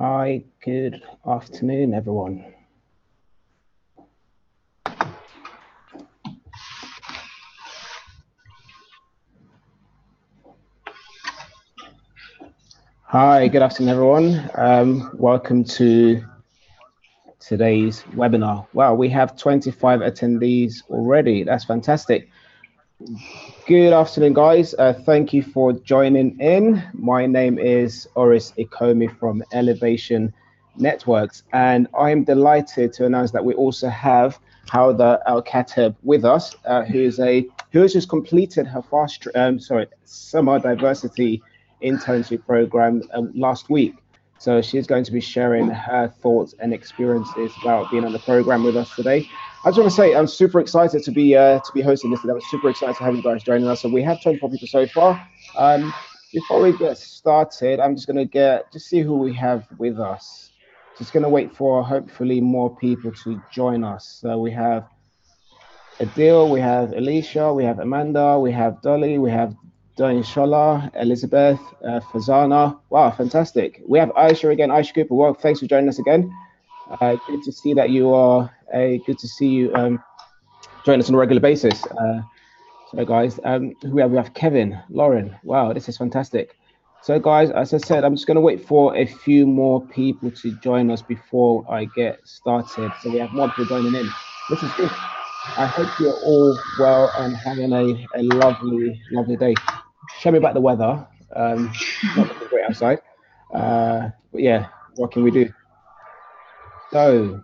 Hi, good afternoon, everyone. Hi, good afternoon, everyone. Welcome to today's webinar. Wow, we have 25 attendees already. That's fantastic. Good afternoon, guys. Thank you for joining in. My name is Oris Ikomi from Elevation Networks, and I'm delighted to announce that we also have Hauda Al-Kateb with us, who has just completed her summer diversity internship program last week. So she's going to be sharing her thoughts and experiences about being on the program with us today. I just want to say I'm super excited to be hosting this today. I'm super excited to have you guys joining us. So we have 24 people so far. Before we get started, I'm just going to see who we have with us. Just going to wait for hopefully more people to join us. So we have Adil, we have Alicia, we have Amanda, we have Dolly, we have Shola, Elizabeth, Fazana. Wow, fantastic. We have Aisha again. Aisha Cooper, well, thanks for joining us again. Good to see that you are good to see you join us on a regular basis. So guys, we have Kevin, Lauren. Wow, this is fantastic. So guys, as I said, I'm just going to wait for a few more people to join us before I get started. So we have more people joining in. This is good. I hope you're all well and having a lovely, lovely day. Show me about the weather. Not looking great outside. But yeah, what can we do? So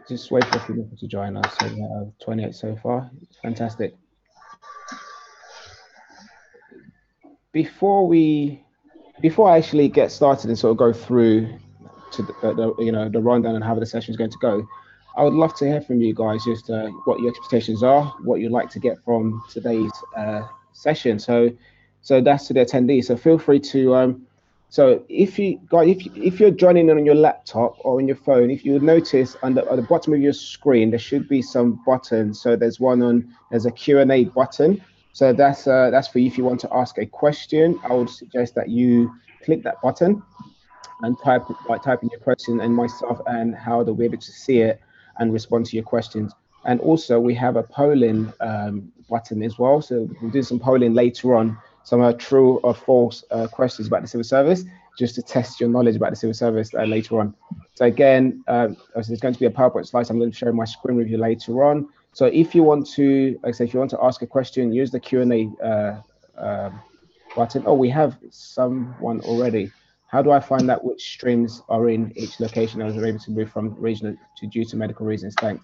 just wait for a few people to join us. So we have 28 so far. Fantastic. Before I actually get started and sort of go through to the rundown and how the session is going to go, I would love to hear from you guys just what your expectations are, what you'd like to get from today's session. So that's to the attendees. So feel free to so if you're joining in on your laptop or on your phone, if you would notice at the bottom of your screen there should be some buttons. So there's a Q&A button. So that's for you if you want to ask a question. I would suggest that you click that button and type in your question, and myself and Howard will be able to see it and respond to your questions. And also we have a polling button as well. So we'll do some polling later on, some true or false questions about the civil service, just to test your knowledge about the civil service later on. So again, there's going to be a PowerPoint slide. So I'm going to share my screen with you later on. So if you want to, like I say, if you want to ask a question, use the Q&A button. Oh, we have someone already. How do I find out which streams are in each location? I was able to move from regional to due to medical reasons. Thanks.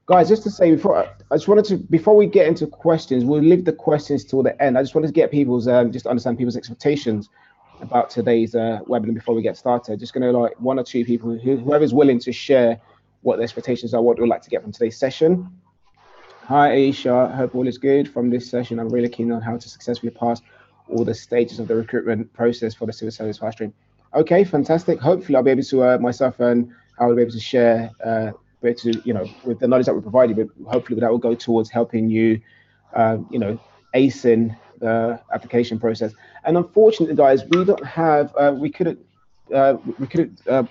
Guys, just to say before we get into questions, we'll leave the questions till the end. I just wanted to get people's just understand people's expectations about today's webinar before we get started. Just going to like one or two people, whoever's willing to share what their expectations are, what we'd like to get from today's session. Hi, Aisha. Hope all is good from this session. I'm really keen on how to successfully pass all the stages of the recruitment process for the civil service fast stream. Okay, fantastic. Hopefully, I'll be able to myself and I will be able to share, with the knowledge that we provided. But hopefully, that will go towards helping you, acing the application process. And unfortunately, guys, we don't have.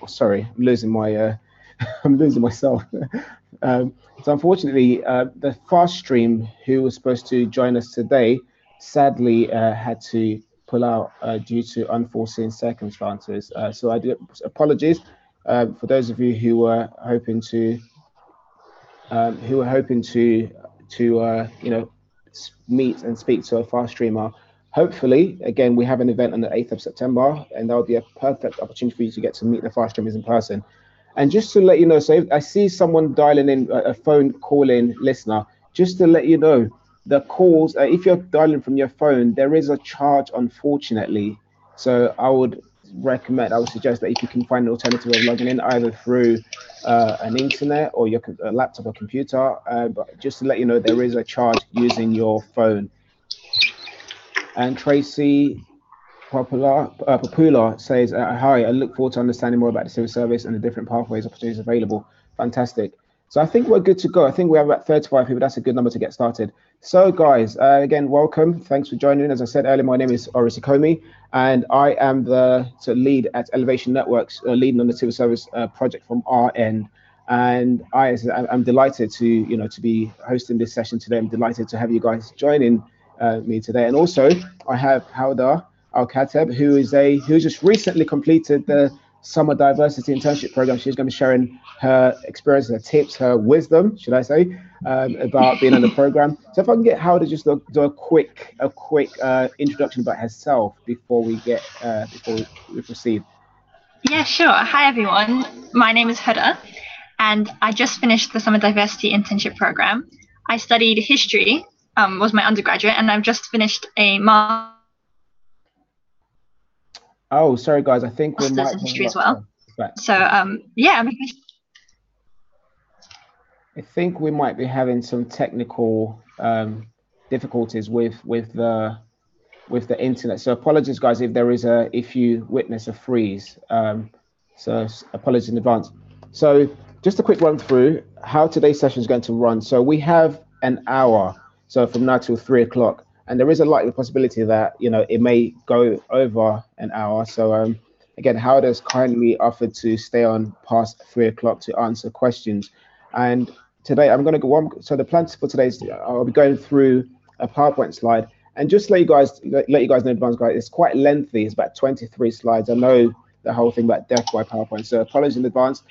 Sorry, I'm losing my. I'm losing myself. So unfortunately, the fast stream who was supposed to join us today, sadly had to pull out due to unforeseen circumstances. So I do apologies for those of you who were hoping to meet and speak to a fast streamer. Hopefully, again, we have an event on the 8th of September, and that will be a perfect opportunity for you to get to meet the fast streamers in person. And just to let you know, so if I see someone dialing in, a phone calling listener, just to let you know, the calls, if you're dialing from your phone, there is a charge, unfortunately. So I would suggest that if you can find an alternative of logging in, either through an internet or your laptop or computer, but just to let you know, there is a charge using your phone. And Tracy Popular says, hi, I look forward to understanding more about the civil service and the different pathways, opportunities available. Fantastic. So I think we're good to go. I think we have about 35 people. That's a good number to get started. So guys, again, welcome. Thanks for joining. As I said earlier, my name is Orisi, and I am the lead at Elevation Networks, leading on the civil service project from our end. And I'm delighted to be hosting this session today. I'm delighted to have you guys joining me today. And also, I have Hauda Al-Khateb, who just recently completed the summer diversity internship program. She's going to be sharing her experience, her tips, her wisdom, should I say, about being on the program. So if I can get Howard to just do a quick introduction about herself before we proceed. Yeah, sure. Hi, everyone. My name is Hera, and I just finished the Summer Diversity Internship Program. I studied history, was my undergraduate, and I've just finished a Oh, sorry, guys. I think we master's might in have history as lost well. her. Right. So, yeah, I think we might be having some technical difficulties with the internet. So apologies, guys, if you witness a freeze. So apologies in advance. So just a quick run through how today's session is going to run. So we have an hour, so from now till 3 o'clock, and there is a likely possibility that it may go over an hour. So again, Howard has kindly offered to stay on past 3 o'clock to answer questions, and today I'm going to go on. So the plan for today is I'll be going through a PowerPoint slide. And just let you guys know in advance, guys, it's quite lengthy. It's about 23 slides. I know the whole thing about death by PowerPoint. So apologies in advance.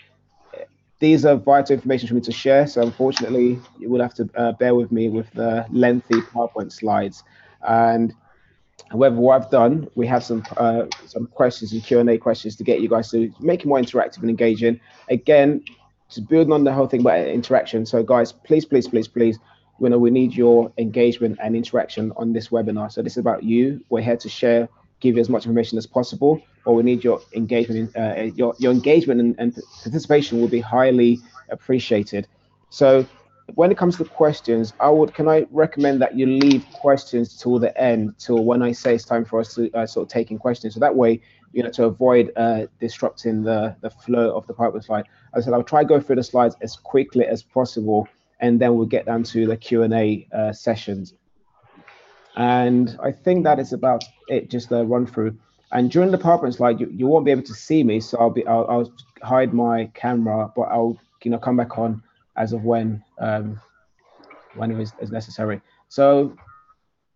These are vital information for me to share. So unfortunately, you will have to bear with me with the lengthy PowerPoint slides. And however, what I've done, we have some questions and Q&A questions to get you guys to make it more interactive and engaging. Again, to build on the whole thing about interaction. So guys, please, please, please, please, we need your engagement and interaction on this webinar. So this is about you. We're here to share, give you as much information as possible, but we need your engagement. Your engagement and participation will be highly appreciated. So when it comes to questions, can I recommend that you leave questions till the end, till when I say it's time for us to sort of taking questions. So that way, to avoid disrupting the flow of the PowerPoint slide. As I said, I'll try to go through the slides as quickly as possible, and then we'll get down to the Q&A sessions. And I think that is about it, just a run through. And during the PowerPoint slide, you won't be able to see me, so I'll hide my camera, but I'll come back on as of when it is necessary. So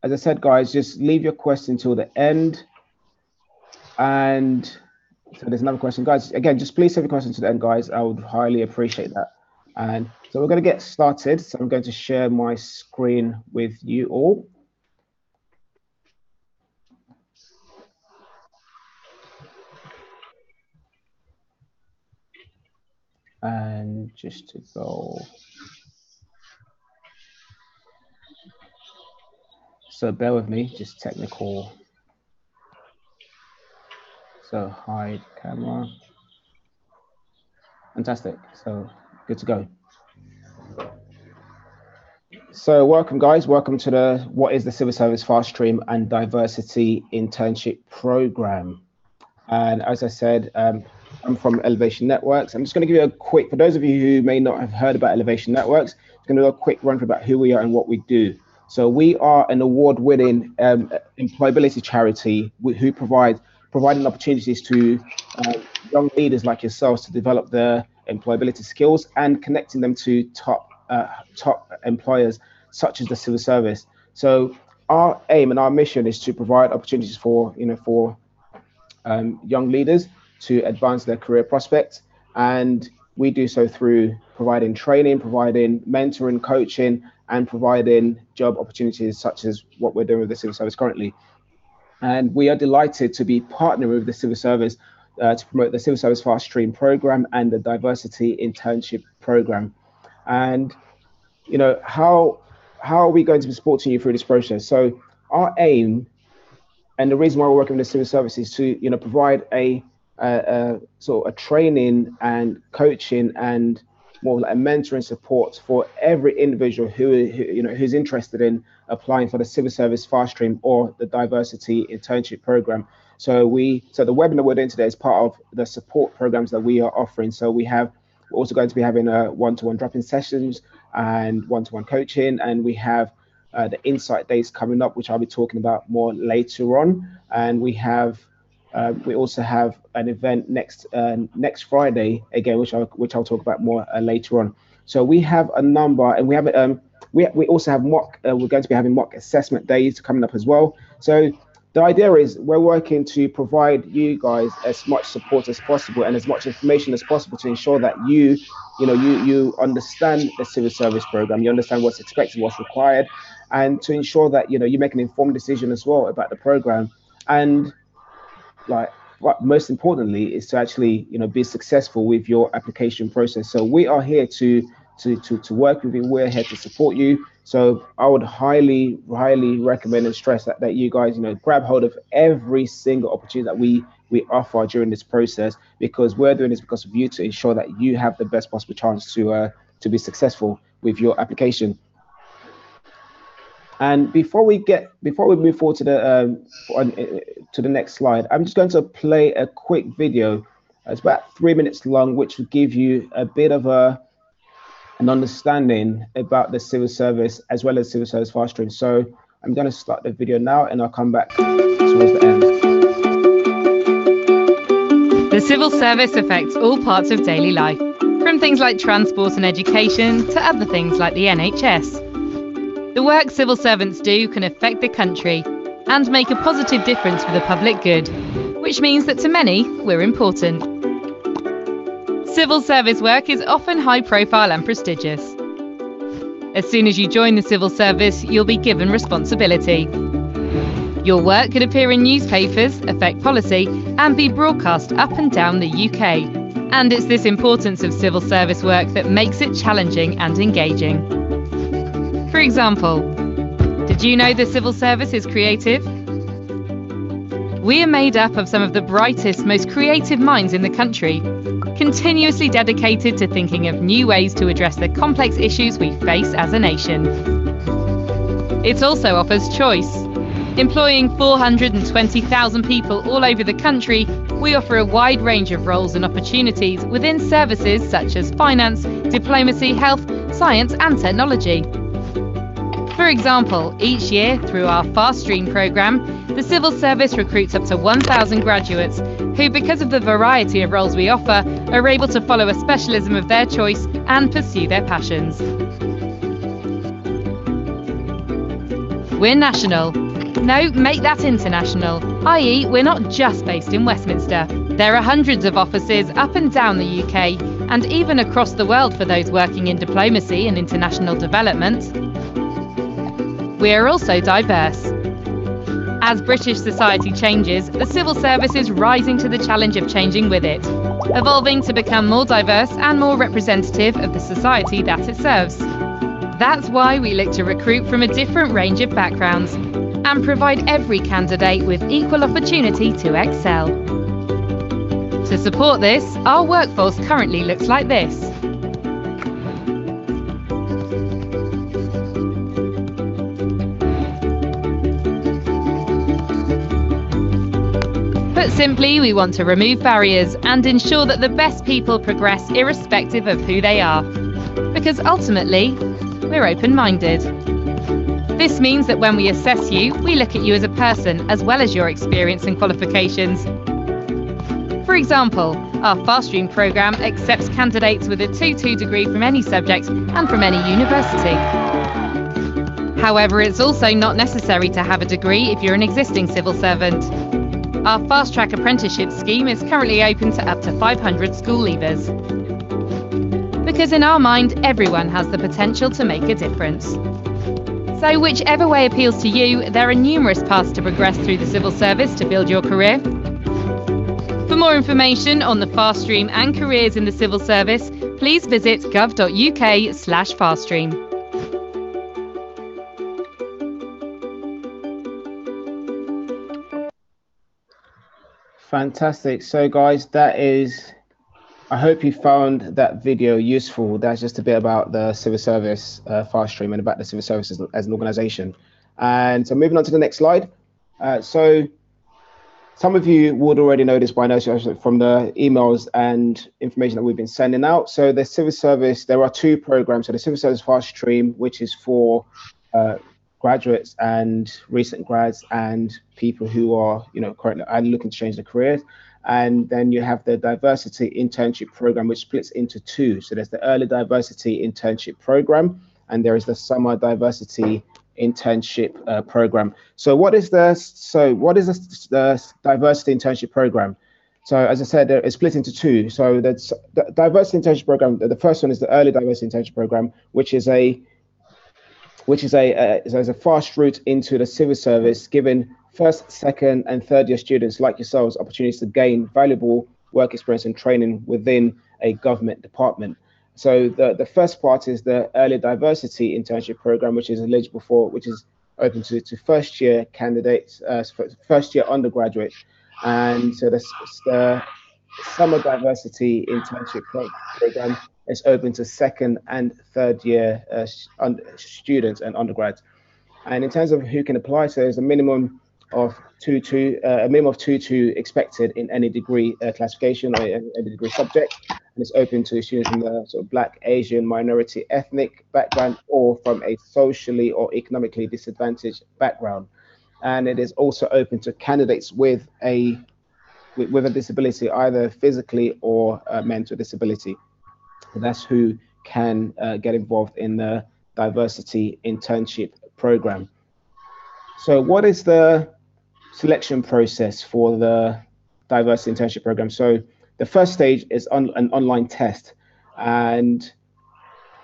as I said, guys, just leave your question till the end. And so there's another question, guys. Again, just please save your question to the end, guys. I would highly appreciate that. And so we're going to get started. So I'm going to share my screen with you all. And just to go. So bear with me, just technical. So hide camera. Fantastic. So good to go. So welcome, guys. Welcome to what is the Civil Service Fast Stream and Diversity Internship Program. And as I said, I'm from Elevation Networks. I'm just going to give you a quick, for those of you who may not have heard about Elevation Networks, I'm going to do a quick run through about who we are and what we do. So we are an award-winning employability charity who providing opportunities to young leaders like yourselves to develop their employability skills and connecting them to top employers such as the civil service. So our aim and our mission is to provide opportunities for young leaders to advance their career prospects, and we do so through providing training, providing mentoring, coaching, and providing job opportunities such as what we're doing with the civil service currently. And we are delighted to be partnering with the civil service to promote the Civil Service Fast Stream program and the Diversity Internship program. And how are we going to be supporting you through this process? So our aim, and the reason why we're working with the civil service, is to provide a sort of a training and coaching and more like a mentoring support for every individual who's interested in applying for the civil service fast stream or the diversity internship program. So the webinar we're doing today is part of the support programs that we are offering. So we have We're also going to be having one-to-one drop-in sessions and one-to-one coaching, and we have the Insight Days coming up, which I'll be talking about more later on. And we also have an event next Friday again, which I'll talk about more later on. So we have a number, and we also have mock. We're going to be having mock assessment days coming up as well. So the idea is we're working to provide you guys as much support as possible and as much information as possible to ensure that you understand the civil service program, you understand what's expected, what's required, and to ensure that you make an informed decision as well about the program. And like what most importantly is to actually be successful with your application process. So we are here to work with you. We're here to support you. So I would highly recommend and stress that you guys grab hold of every single opportunity that we offer during this process, because we're doing this because of you, to ensure that you have the best possible chance to be successful with your application. And before we move forward to the next slide, I'm just going to play a quick video. It's about 3 minutes long, which will give you a bit of an understanding about the civil service as well as civil service fast stream. So I'm going to start the video now, and I'll come back towards the end. The civil service affects all parts of daily life, from things like transport and education to other things like the NHS. The work civil servants do can affect the country and make a positive difference for the public good, which means that to many, we're important. Civil service work is often high profile and prestigious. As soon as you join the civil service, you'll be given responsibility. Your work could appear in newspapers, affect policy, and be broadcast up and down the UK. And it's this importance of civil service work that makes it challenging and engaging. For example, did you know the civil service is creative? We are made up of some of the brightest, most creative minds in the country, continuously dedicated to thinking of new ways to address the complex issues we face as a nation. It also offers choice. Employing 420,000 people all over the country, we offer a wide range of roles and opportunities within services such as finance, diplomacy, health, science and technology. For example, each year through our Fast Stream programme, the civil service recruits up to 1,000 graduates who, because of the variety of roles we offer, are able to follow a specialism of their choice and pursue their passions. We're national. No, make that international, i.e. we're not just based in Westminster. There are hundreds of offices up and down the UK and even across the world for those working in diplomacy and international development. We are also diverse. As British society changes, the civil service is rising to the challenge of changing with it, evolving to become more diverse and more representative of the society that it serves. That's why we look to recruit from a different range of backgrounds and provide every candidate with equal opportunity to excel. To support this, our workforce currently looks like this. Put simply, we want to remove barriers and ensure that the best people progress irrespective of who they are. Because ultimately, we're open-minded. This means that when we assess you, we look at you as a person as well as your experience and qualifications. For example, our Fast Stream programme accepts candidates with a 2-2 degree from any subject and from any university. However, it's also not necessary to have a degree if you're an existing civil servant. Our Fast Track Apprenticeship scheme is currently open to up to 500 school leavers. Because in our mind, everyone has the potential to make a difference. So whichever way appeals to you, there are numerous paths to progress through the civil service to build your career. For more information on the Fast Stream and careers in the civil service, please visit gov.uk/faststream. Fantastic. So guys, I hope you found that video useful. That's just a bit about the civil service Fast Stream and about the civil service as an organization. And so moving on to the next slide. So Some of you would already know this by now from the emails and information that we've been sending out. So the civil service, there are two programs. So the civil service fast stream, which is for graduates and recent grads and people who are, currently looking to change their careers. And then you have the diversity internship program, which splits into two. So there's the early diversity internship program, and there is the summer diversity internship program. So what is the diversity internship program? So as I said, it's split into two. So that's the diversity internship program. The first one is the early diversity internship program, which is a fast route into the civil service, giving first, second, and third year students like yourselves opportunities to gain valuable work experience and training within a government department. So the first part is the early diversity internship program, which is open to first year candidates, first year undergraduates. And so the summer diversity internship program is open to second and third year students and undergrads. And in terms of who can apply, so there's a minimum of two expected in any degree classification or any degree subject, and it's open to students from the sort of Black, Asian, minority, ethnic background, or from a socially or economically disadvantaged background. And it is also open to candidates with a disability, either physically or mental disability. So that's who can get involved in the diversity internship program. So what is the selection process for the diversity internship program? So the first stage is an online test, and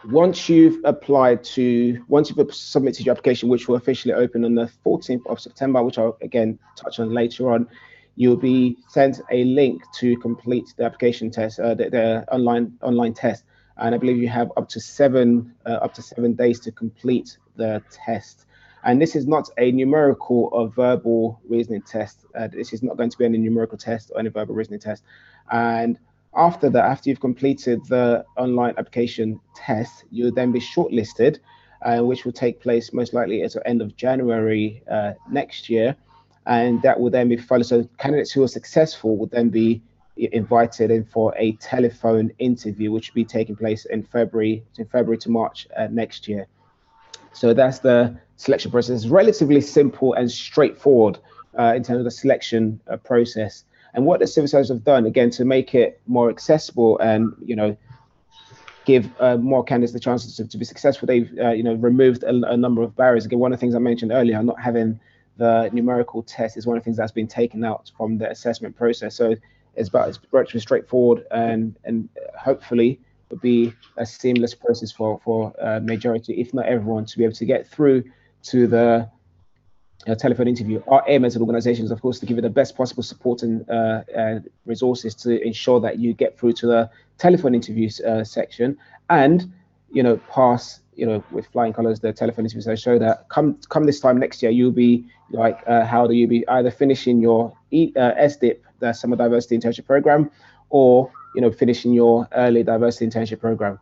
once you've submitted your application, which will officially open on the 14th of September, which I'll again touch on later on, you'll be sent a link to complete the application test, the online test, and I believe you have up to 7 days to complete the test. And this is not a numerical or verbal reasoning test. This is not going to be any numerical test or any verbal reasoning test. And after that, after you've completed the online application test, you'll then be shortlisted, which will take place most likely at the end of January next year. And that will then be followed. So candidates who are successful will then be invited in for a telephone interview, which will be taking place in February to March next year. So that's the selection process. It's relatively simple and straightforward in terms of the selection process. And what the civil service have done, again, to make it more accessible and give more candidates the chances to be successful, they've removed a number of barriers. Again, one of the things I mentioned earlier, not having the numerical test is one of the things that's been taken out from the assessment process. So it's virtually straightforward and hopefully would be a seamless process for majority, if not everyone, to be able to get through to the telephone interview. Our aim as an organization is, of course, to give you the best possible support and resources to ensure that you get through to the telephone interview section and pass with flying colors the telephone interview. So show that come this time next year, you'll be like you'll be either finishing your SDIP, the Summer Diversity Internship Program, or finishing your early diversity internship program.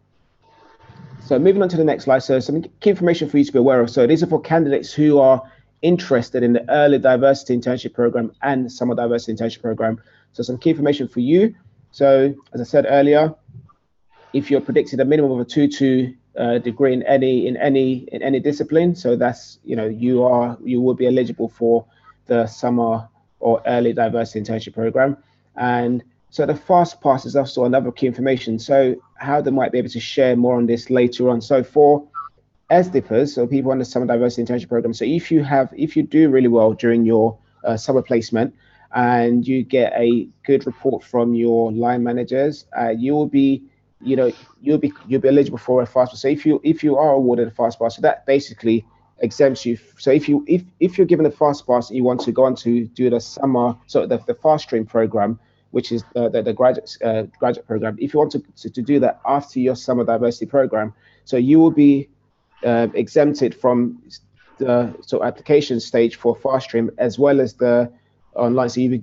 So moving on to the next slide. So some key information for you to be aware of. So these are for candidates who are interested in the early diversity internship program and summer diversity internship program. So some key information for you. So as I said earlier, if you're predicted a minimum of a 2-2 degree in any discipline, so that's you will be eligible for the summer or early diversity internship program. And so the fast pass is also another key information. So how they might be able to share more on this later on. So for SDIPers, so people on the summer diversity internship program, so if you do really well during your summer placement and you get a good report from your line managers, you'll be eligible for a fast pass. So if you are awarded a fast pass, so that basically exempts you. So if you're given a fast pass and you want to go on to do the summer, so the fast stream program, which is the graduate program, if you want to do that after your summer diversity program, so you will be exempted from the application stage for fast stream as well as the online. So you be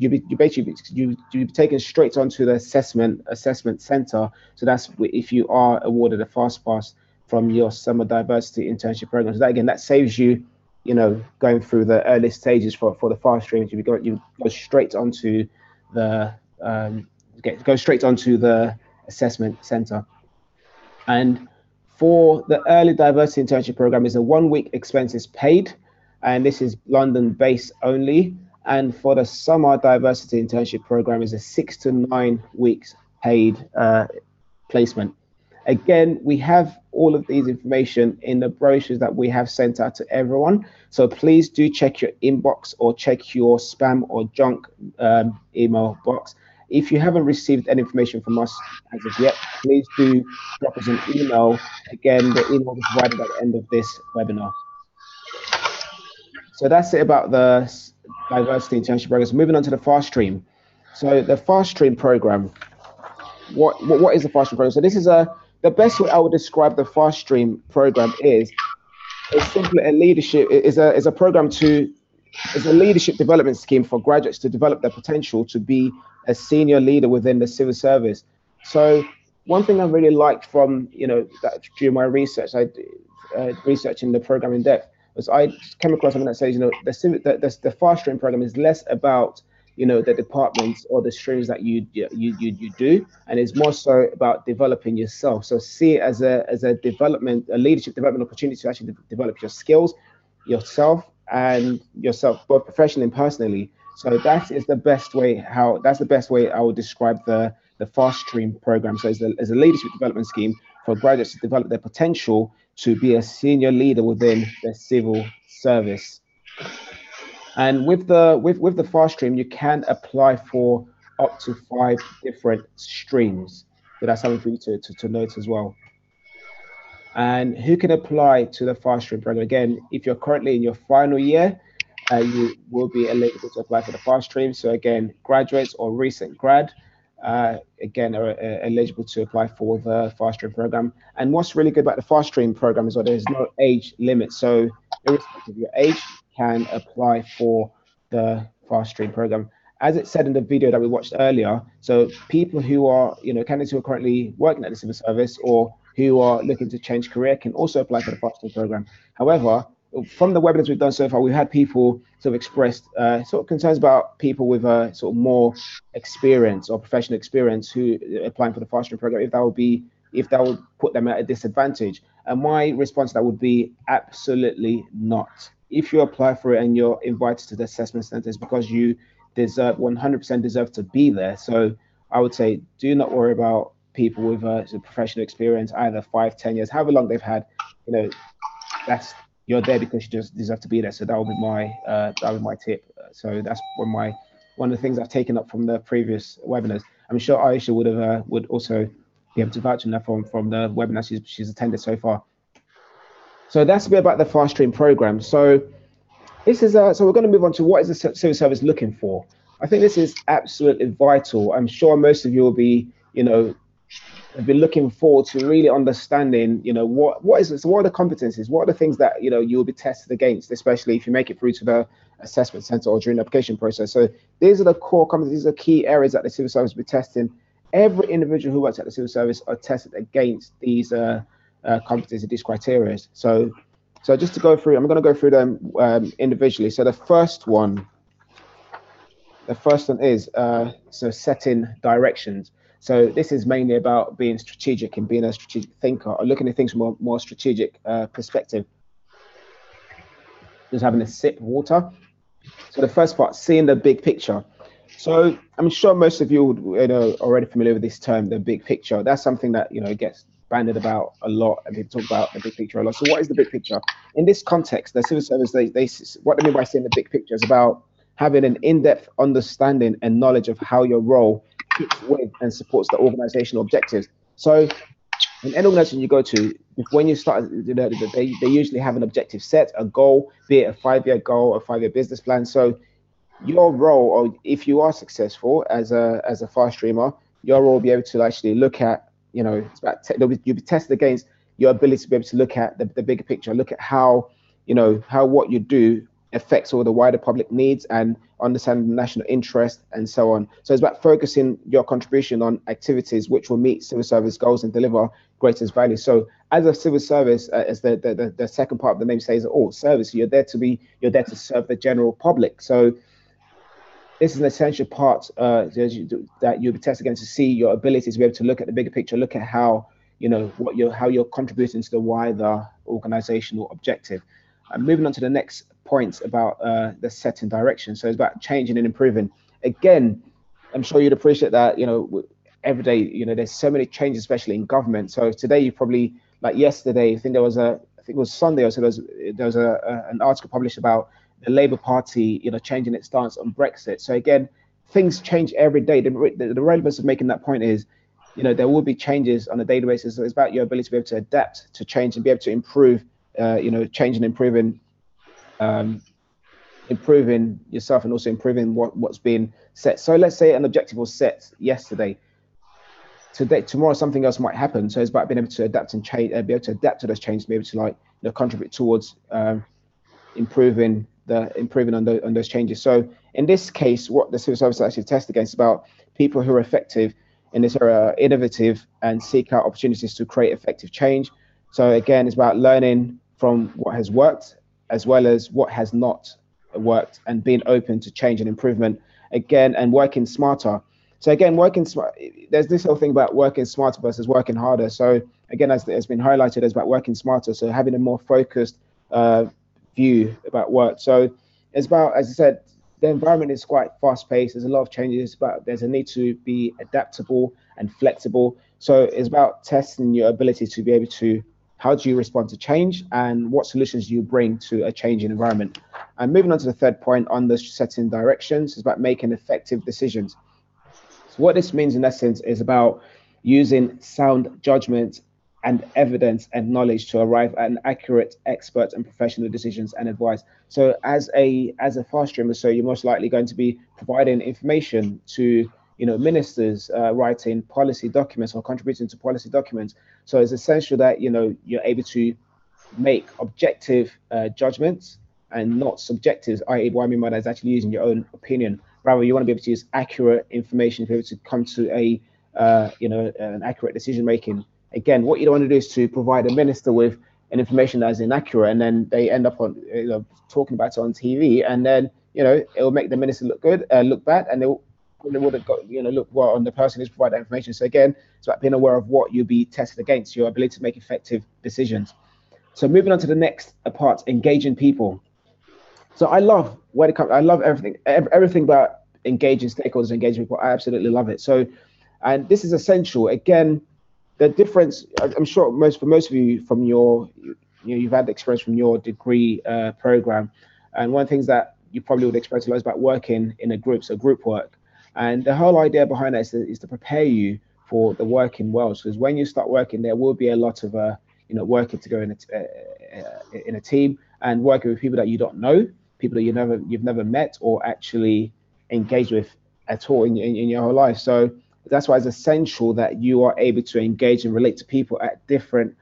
taken straight onto the assessment center. So that's if you are awarded a fast pass from your summer diversity internship program. So that saves you going through the early stages for the fast streams, you go straight onto the go straight onto the assessment center. And for the early diversity internship program is a 1 week expenses paid, and this is London based only. And for the summer diversity internship program is a 6 to 9 weeks paid placement. Again, we have all of these information in the brochures that we have sent out to everyone. So please do check your inbox or check your spam or junk email box. If you haven't received any information from us as of yet, please do drop us an email. Again, the email will be provided at the end of this webinar. So that's it about the diversity internship programs. Moving on to the fast stream. So the fast stream program. What is the fast stream program? So this is the best way I would describe the fast stream program is simply a leadership development scheme for graduates to develop their potential to be a senior leader within the civil service. So one thing I really liked from that during my research, researching the program in depth, was I came across something that says the fast stream program is less about the departments or the streams that you do, and it's more so about developing yourself. So see it as a leadership development opportunity to actually develop your skills, yourself both professionally and personally. So that's the best way I would describe the fast stream program. So as a leadership development scheme for graduates to develop their potential to be a senior leader within the civil service. And with the fast stream, you can apply for up to 5 different streams. So that's something for you to note as well. And who can apply to the fast stream program? Again, if you're currently in your final year, you will be eligible to apply for the fast stream. So again, graduates or recent grad, again, are eligible to apply for the fast stream program. And what's really good about the fast stream program is that there's no age limit. So irrespective of your age, you can apply for the fast stream program. As it said in the video that we watched earlier, so people who are, candidates who are currently working at the civil service or who are looking to change career can also apply for the fast stream program. However, from the webinars we've done so far, we've had people sort of expressed sort of concerns about people with sort of more experience or professional experience who are applying for the fast stream program, if that would put them at a disadvantage. And my response to that would be absolutely not. If you apply for it and you're invited to the assessment centers because you 100% deserve to be there. So I would say do not worry about people with professional experience, either 5, 10 years, however long they've had. You're there because you just deserve to be there. So that would be my tip. So that's one of the things I've taken up from the previous webinars. I'm sure Aisha would also be able to vouch on that from the webinar she's attended so far. So that's a bit about the fast stream program. So this is so we're going to move on to what is the civil service looking for. I think this is absolutely vital. I'm sure most of you will be have been looking forward to really understanding, what is it? So what are the competencies? What are the things that you will be tested against, especially if you make it through to the assessment center or during the application process. So these are the core competencies, these are key areas that the civil service will be testing. Every individual who works at the civil service are tested against these competencies, these criteria. So just to go through, I'm going to go through them individually. So the first one is so setting directions. So this is mainly about being strategic and being a strategic thinker, or looking at things from a more strategic perspective. Just having a sip of water. So the first part, seeing the big picture. So I'm sure most of you would already familiar with this term, the big picture. That's something that gets bandied about a lot, and people talk about the big picture a lot. So what is the big picture? In this context, the civil service, what they mean by seeing the big picture is about having an in-depth understanding and knowledge of how your role fits with and supports the organizational objectives. So in any organization you go to, when you start, they usually have an objective set, a goal, be it a 5-year goal, a 5-year business plan. So your role, or if you are successful as a fast streamer, your role will be able to actually look at, it's about you'll be tested against your ability to be able to look at the bigger picture, look at how what you do affects all the wider public needs and understanding the national interest and so on. So it's about focusing your contribution on activities which will meet civil service goals and deliver greatest value. So as a civil service, as the second part of the name says, all service, you're there to serve the general public. So this is an essential part that you'll be tested against to see your ability to be able to look at the bigger picture, look at how how you're contributing to the wider organizational objective. And moving on to the next point about the setting direction. So it's about changing and improving. Again, I'm sure you'd appreciate that, every day, there's so many changes, especially in government. So today you probably, like yesterday, I think it was Sunday or so, there was an article published about the Labour Party, changing its stance on Brexit. So again, things change every day. The relevance of making that point is, there will be changes on a daily basis. So it's about your ability to be able to adapt to change and be able to improve, change and improving yourself and also improving what's been set. So let's say an objective was set yesterday. Today, tomorrow, something else might happen. So it's about being able to adapt and change, be able to adapt to those changes, be able to contribute towards improving on those changes. So in this case, what the civil service actually test against is about people who are effective in this area, innovative, and seek out opportunities to create effective change. So again, it's about learning from what has worked as well as what has not worked, and being open to change and improvement again, and working smarter. So again, working smart, there's this whole thing about working smarter versus working harder. So again, as has been highlighted, it's about working smarter. So having a more focused view about work. So it's about, as I said, the environment is quite fast paced. There's a lot of changes, but there's a need to be adaptable and flexible. So it's about testing your ability to be able to, how do you respond to change and what solutions do you bring to a changing environment? And moving on to the third point on the setting directions, is about making effective decisions. So what this means in essence is about using sound judgment and evidence and knowledge to arrive at an accurate, expert and professional decisions and advice. So as a fast streamer, so you're most likely going to be providing information to ministers, writing policy documents or contributing to policy documents. So it's essential that you're able to make objective judgments and not subjective, i.e. what I mean by that is actually using your own opinion. Rather, you want to be able to use accurate information to be able to come to an accurate decision making. Again, what you don't want to do is to provide a minister with an information that is inaccurate, and then they end up on talking about it on TV, and then it will make the minister look good, look bad, and they would have got look well on the person who's provided that information. So again, it's about being aware of what you'll be tested against, your ability to make effective decisions. So moving on to the next part, engaging people. So I love everything about engaging stakeholders, engaging people. I absolutely love it. So, and this is essential. Again, the difference, I'm sure most of you from you've had experience from your degree program, and one of the things that you probably would experience a lot is about working in a group, so group work. And the whole idea behind that is to prepare you for the working world. Because when you start working, there will be a lot of working to go in a team and working with people that you don't know, people that you've never met or actually engaged with at all in your whole life. So that's why it's essential that you are able to engage and relate to people at different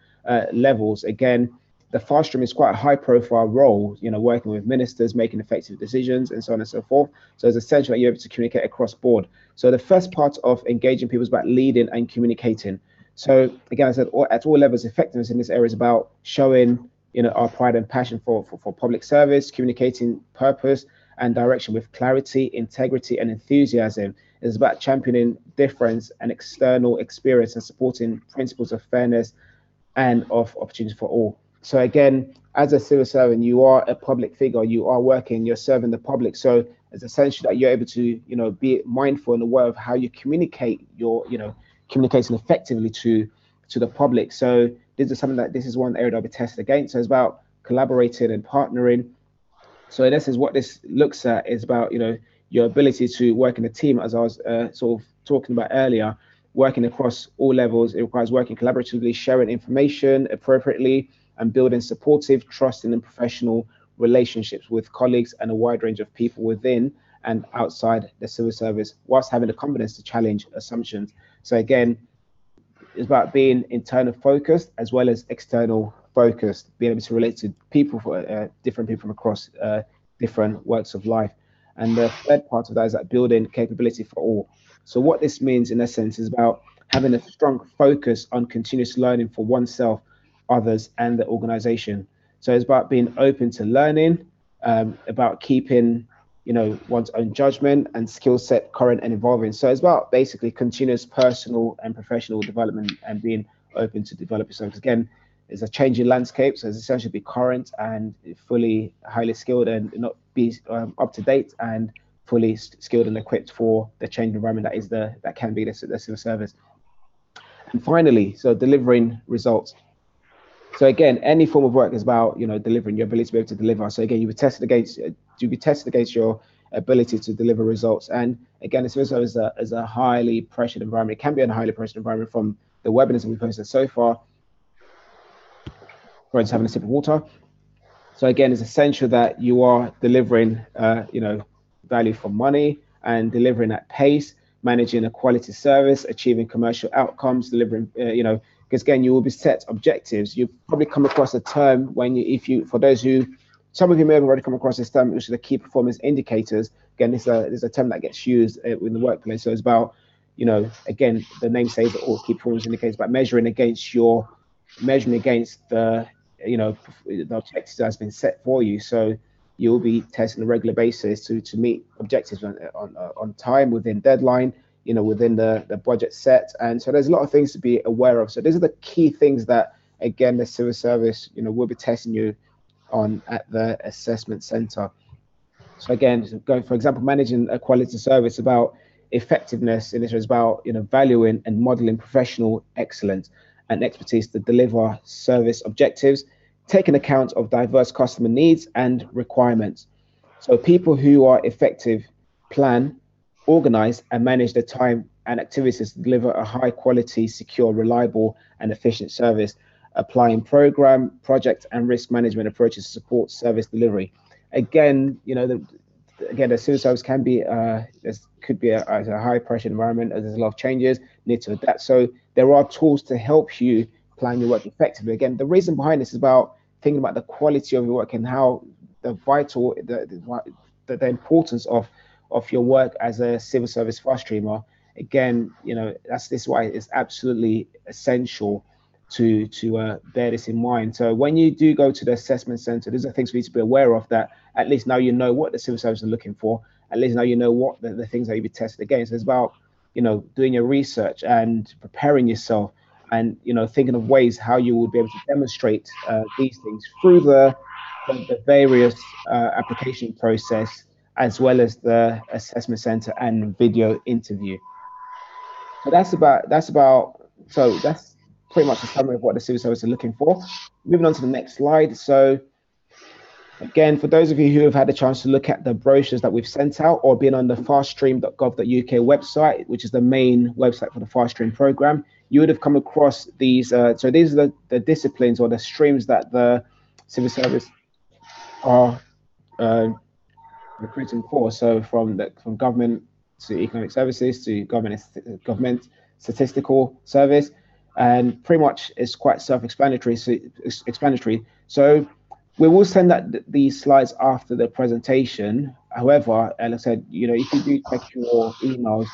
levels. Again, the fast stream is quite a high profile role, working with ministers, making effective decisions and so on and so forth. So it's essential that you're able to communicate across board. So the first part of engaging people is about leading and communicating. So again, I said at all levels, effectiveness in this area is about showing, our pride and passion for public service, communicating purpose and direction with clarity, integrity and enthusiasm. It's about championing difference and external experience and supporting principles of fairness and of opportunity for all. So again, as a civil servant, you are a public figure, you are working, you're serving the public. So it's essential that you're able to, be mindful and aware of how you communicate communicating effectively to the public. So this is one area that I'll be tested against. So it's about collaborating and partnering. So this is what this looks at, is about, your ability to work in a team, as I was sort of talking about earlier, working across all levels. It requires working collaboratively, sharing information appropriately, and building supportive, trusting, and professional relationships with colleagues and a wide range of people within and outside the civil service, whilst having the confidence to challenge assumptions. So again, it's about being internal focused as well as external focused, being able to relate to people, different people from across different works of life. And the third part of that is that building capability for all. So what this means in essence is about having a strong focus on continuous learning for oneself, others, and the organization. So it's about being open to learning, about keeping, one's own judgment and skill set current and evolving. So it's about basically continuous personal and professional development and being open to develop yourself. 'Cause again, it's a changing landscape, so it's essentially be current and fully highly skilled and not be up to date and fully skilled and equipped for the changing environment that can be the civil service. And finally, so delivering results. So again, any form of work is about delivering, your ability to be able to deliver. So again, you be tested against your ability to deliver results. And again, it's also as a highly pressured environment. It can be a highly pressured environment from the webinars that we've posted so far. Sorry, just having a sip of water. So again, it's essential that you are delivering, value for money and delivering at pace, managing a quality service, achieving commercial outcomes, delivering, because again, you will be set objectives. You've probably come across a term for those who, some of you may have already come across this term, which is the key performance indicators. Again, there's a term that gets used in the workplace. So it's about, again, the name says that all key performance indicators, but measuring against the objectives that has been set for you. So you'll be testing on a regular basis to meet objectives on time, within deadline, within the budget set. And so there's a lot of things to be aware of. So these are the key things that, again, the civil service, will be testing you on at the assessment center. So again, going, for example, managing a quality service, about effectiveness, and it is about valuing and modeling professional excellence and expertise to deliver service objectives, taking account of diverse customer needs and requirements. So people who are effective plan, organize, and manage their time and activities to deliver a high quality, secure, reliable, and efficient service, applying program, project, and risk management approaches to support service delivery. Again, the civil service could be a high pressure environment. There's a lot of changes, need to adapt. So there are tools to help you plan your work effectively. Again, the reason behind this is about thinking about the quality of your work and how the importance of your work as a civil service fast streamer. Again, this is why it's absolutely essential to bear this in mind. So when you do go to the assessment center, these are things we need to be aware of, that at least now you know what the civil service are looking for. At least now you know what the things that you'll be tested against. It's about doing your research and preparing yourself, and thinking of ways how you will be able to demonstrate these things through the various application process, as well as the assessment center and video interview. So that's pretty much a summary of what the civil service are looking for. Moving on to the next slide. So again, for those of you who have had a chance to look at the brochures that we've sent out, or been on the faststream.gov.uk website, which is the main website for the Fast Stream program, you would have come across these. So these are the disciplines or the streams that the civil service are recruiting for. So from government to economic services to government statistical service, and pretty much it's quite self-explanatory. So we will send these slides after the presentation. However, as I said, if you do check your emails,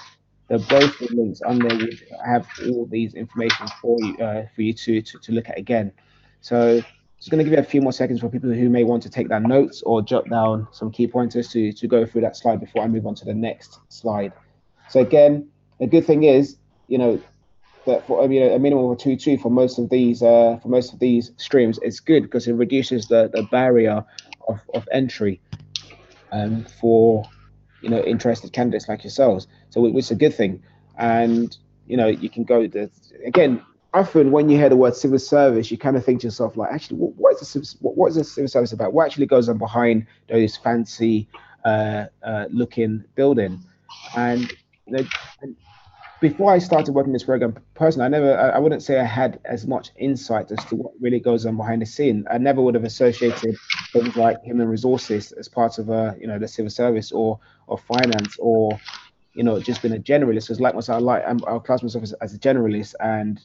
the brochure links on there will have all these information for you to look at again. So just going to give you a few more seconds for people who may want to take down notes or jot down some key pointers to go through that slide before I move on to the next slide. So again, the good thing is, that for a minimum of 2-2 for most of these streams, it's good because it reduces the barrier of entry for interested candidates like yourselves. So it's a good thing. And you can go again. Often when you hear the word civil service, you kind of think to yourself, like, actually, what is the civil service about? What actually goes on behind those fancy looking building? And before I started working this program, personally, I wouldn't say I had as much insight as to what really goes on behind the scene. I never would have associated things like human resources as part of the civil service or finance, or just been a generalist. Because like myself, I'll class myself as a generalist, and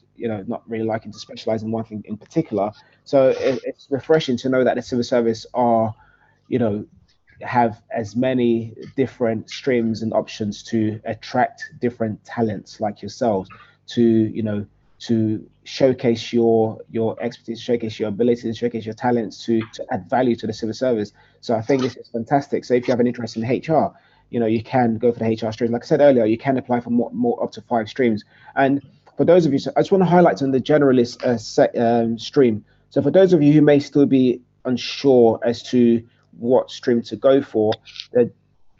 not really liking to specialize in one thing in particular. So it's refreshing to know that the civil service are have as many different streams and options to attract different talents like yourselves to, to showcase your expertise, showcase your abilities, showcase your talents to add value to the civil service. So I think this is fantastic. So if you have an interest in HR, you can go for the HR stream. Like I said earlier, you can apply for more up to 5 streams. And for those of you, so I just want to highlight on the generalist stream. So for those of you who may still be unsure as to what stream to go for, the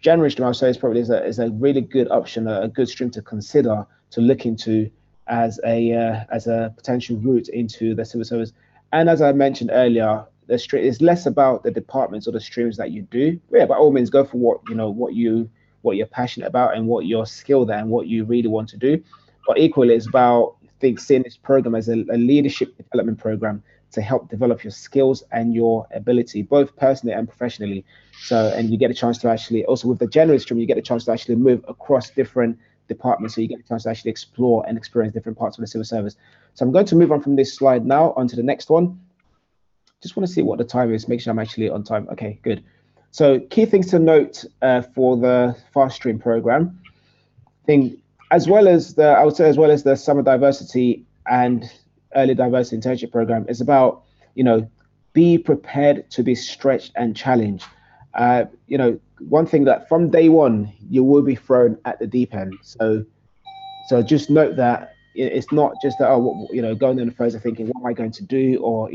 generalist stream, I would say, is a really good option, a good stream to consider, to look into as a potential route into the civil service. And as I mentioned earlier, the stream is less about the departments or the streams that you do. Yeah, by all means, go for what you're passionate about and what you're skilled at and what you really want to do. But equally, it's about seeing this program as a leadership development program to help develop your skills and your ability, both personally and professionally. So, and you get a chance to actually, also with the generalist stream, you get a chance to actually move across different departments. So you get a chance to actually explore and experience different parts of the civil service. So I'm going to move on from this slide now onto the next one. Just want to see what the time is, make sure I'm actually on time. Okay, good. So key things to note for the fast stream program. As well as the summer diversity and early diversity internship program, is about, be prepared to be stretched and challenged. One thing that from day one, you will be thrown at the deep end. So just note that it's not just that, going in the Thursday thinking, what am I going to do? Or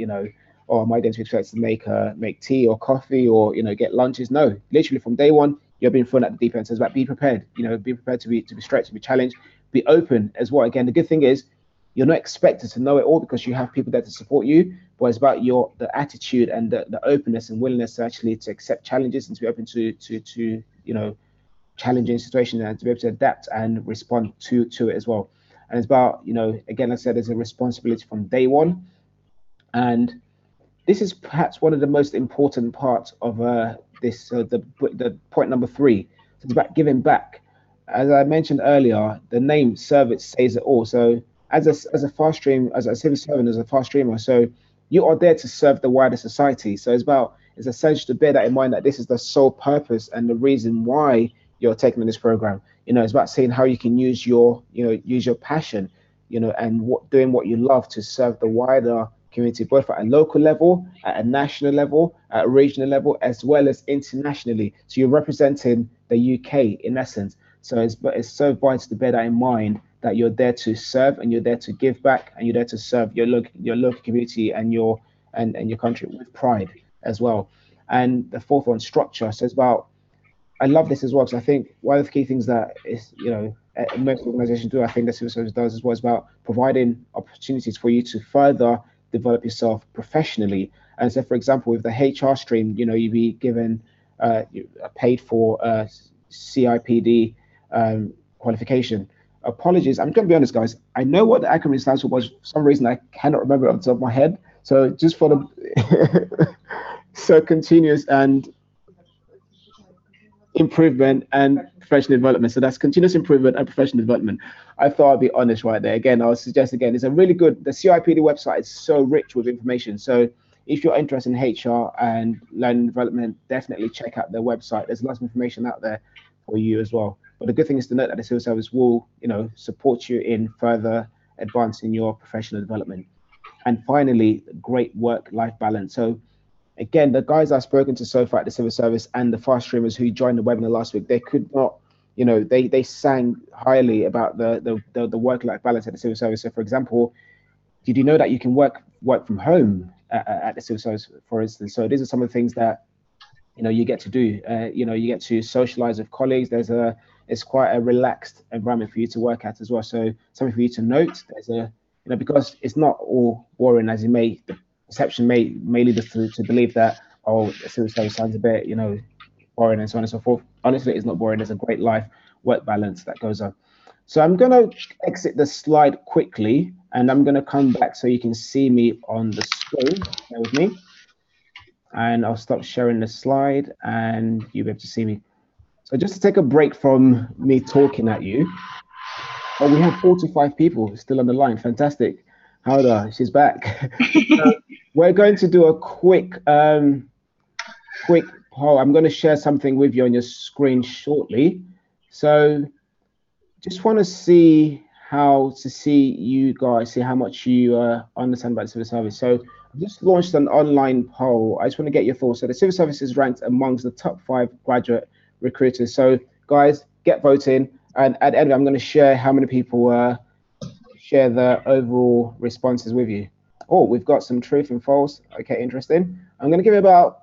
am I going to be expected to make tea or coffee or, get lunches? No, literally from day one, you're being thrown at the deep end. So it's about be prepared, be prepared to be stretched, to be challenged, be open as well. Again, the good thing is you're not expected to know it all because you have people there to support you, but it's about the attitude and the openness and willingness to accept challenges and to be open to challenging situations and to be able to adapt and respond to it as well. And it's about, again, I said, there's a responsibility from day one. And this is perhaps one of the most important parts of the point number 3. So it's about giving back. As I mentioned earlier, the name service says it all. So as a fast stream, as a civil servant, as a fast streamer, so you are there to serve the wider society. So it's essential to bear that in mind, that this is the sole purpose and the reason why you're taking on this program. It's about seeing how you can use your passion, and doing what you love to serve the wider community, both at a local level, at a national level, at a regional level, as well as internationally. So you're representing the UK in essence. So it's so vital to bear that in mind, that you're there to serve and you're there to give back and you're there to serve your local community and your country with pride as well. And the fourth one, structure. So it's about, I love this as well, because I think one of the key things that is, most organizations do, I think the civil service does as well, is about providing opportunities for you to further develop yourself professionally. And so, for example, with the HR stream, you'd be given paid for CIPD qualification. Apologies, I'm going to be honest, guys. I know what the acronym stands for, but for some reason I cannot remember it off the top of my head. So just for the so continuous and improvement and professional development. So that's continuous improvement and professional development. I thought I'd be honest right there. Again, I'll suggest again, it's a really good, the CIPD website is so rich with information. So if you're interested in HR and learning development, definitely check out their website. There's lots of information out there for you as well. But the good thing is to note that the civil service will, support you in further advancing your professional development. And finally, great work-life balance. So again, the guys I've spoken to so far at the civil service and the fast streamers who joined the webinar last week, they could not, they sang highly about the work-life balance at the civil service. So for example, did you know that you can work from home at the civil service, for instance? So these are some of the things that, you get to do. You get to socialize with colleagues. It's quite a relaxed environment for you to work at as well. So something for you to note, there's because it's not all boring as the perception may lead us to believe that, the civil service sounds a bit, boring and so on and so forth. Honestly, it's not boring. There's a great work balance that goes on. So I'm going to exit the slide quickly, and I'm going to come back so you can see me on the screen. Bear with me. And I'll stop sharing the slide and you'll be able to see me. So just to take a break from me talking at you. Oh, we have 45 people still on the line. Fantastic. Hera, she's back. So we're going to do a quick poll. I'm going to share something with you on your screen shortly. So just want to see you guys, see how much you understand about the civil service. So I've just launched an online poll. I just want to get your thoughts. So the civil service is ranked amongst the top 5 graduate recruiters. So guys, get voting. And at the end, I'm going to share how many people share the overall responses with you. Oh, we've got some truth and false. Okay, interesting. I'm going to give it about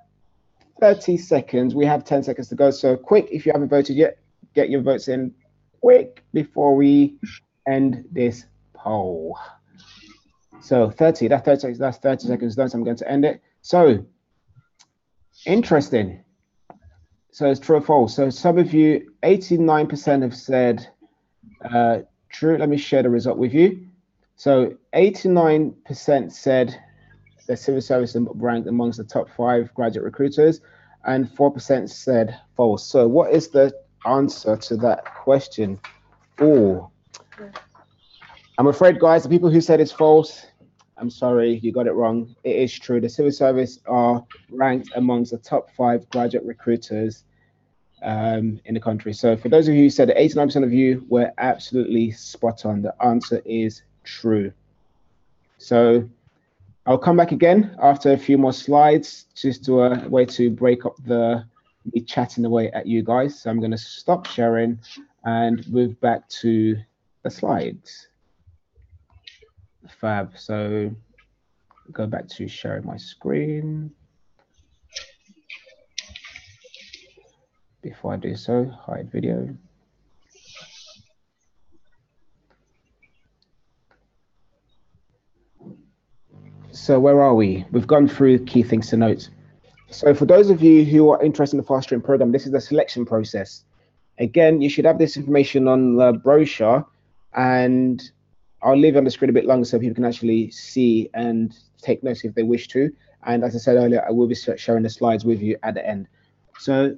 30 seconds. We have 10 seconds to go. So quick, if you haven't voted yet, get your votes in quick before we end this poll. So 30, that's 30 seconds done. So I'm going to end it. So interesting. So it's true or false. So some of you, 89% have said true. Let me share the result with you. So 89% said the civil service ranked amongst the top 5 graduate recruiters, and 4% said false. So what is the answer to that question? Oh, I'm afraid, guys, the people who said it's false, I'm sorry, you got it wrong. It is true. The civil service are ranked amongst the top 5 graduate recruiters in the country. So for those of you who said that 89% of you were absolutely spot on, the answer is true. So I'll come back again after a few more slides, just to a way to break up me chatting away at you guys. So I'm going to stop sharing and move back to the slides. Fab. So go back to sharing my screen. Before I do so, hide video. So where are we? We've gone through key things to note. So for those of you who are interested in the fast track program, this is the selection process. Again, you should have this information on the brochure, and I'll leave it on the screen a bit longer so people can actually see and take notes if they wish to. And as I said earlier, I will be sharing the slides with you at the end. So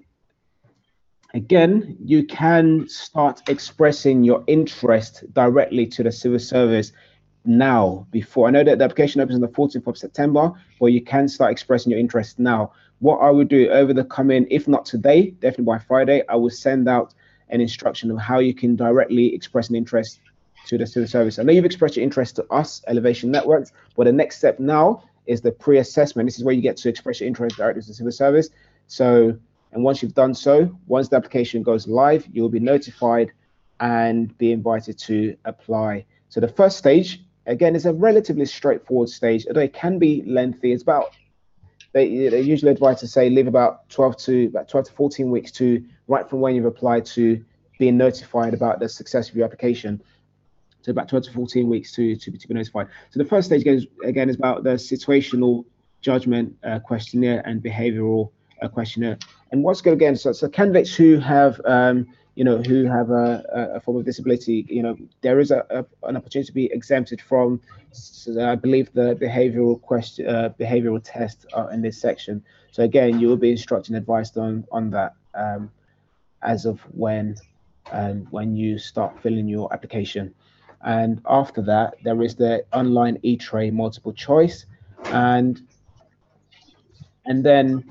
again, you can start expressing your interest directly to the civil service now. Before, I know that the application opens on the 14th of September, but you can start expressing your interest now. What I would do over the coming, if not today, definitely by Friday, I will send out an instruction of how you can directly express an interest to the civil service. I know you've expressed your interest to us, Elevation Networks, but the next step now is the pre-assessment. This is where you get to express your interest directly to the civil service. So, and once you've done so, once the application goes live, you'll be notified and be invited to apply. So the first stage, again, is a relatively straightforward stage, although it can be lengthy. It's about, they usually advise to say leave about 12 to 14 weeks to right from when you've applied to being notified about the success of your application. So about 12 to 14 weeks to be notified. So the first stage again is about the situational judgment questionnaire and behavioral questionnaire. And what's good again, so candidates who have who have a form of disability, there is an opportunity to be exempted from, I believe, the behavioral test in this section. So again, you will be instructed and advised on that as of when you start filling your application. And after that, there is the online e-tray multiple choice, and then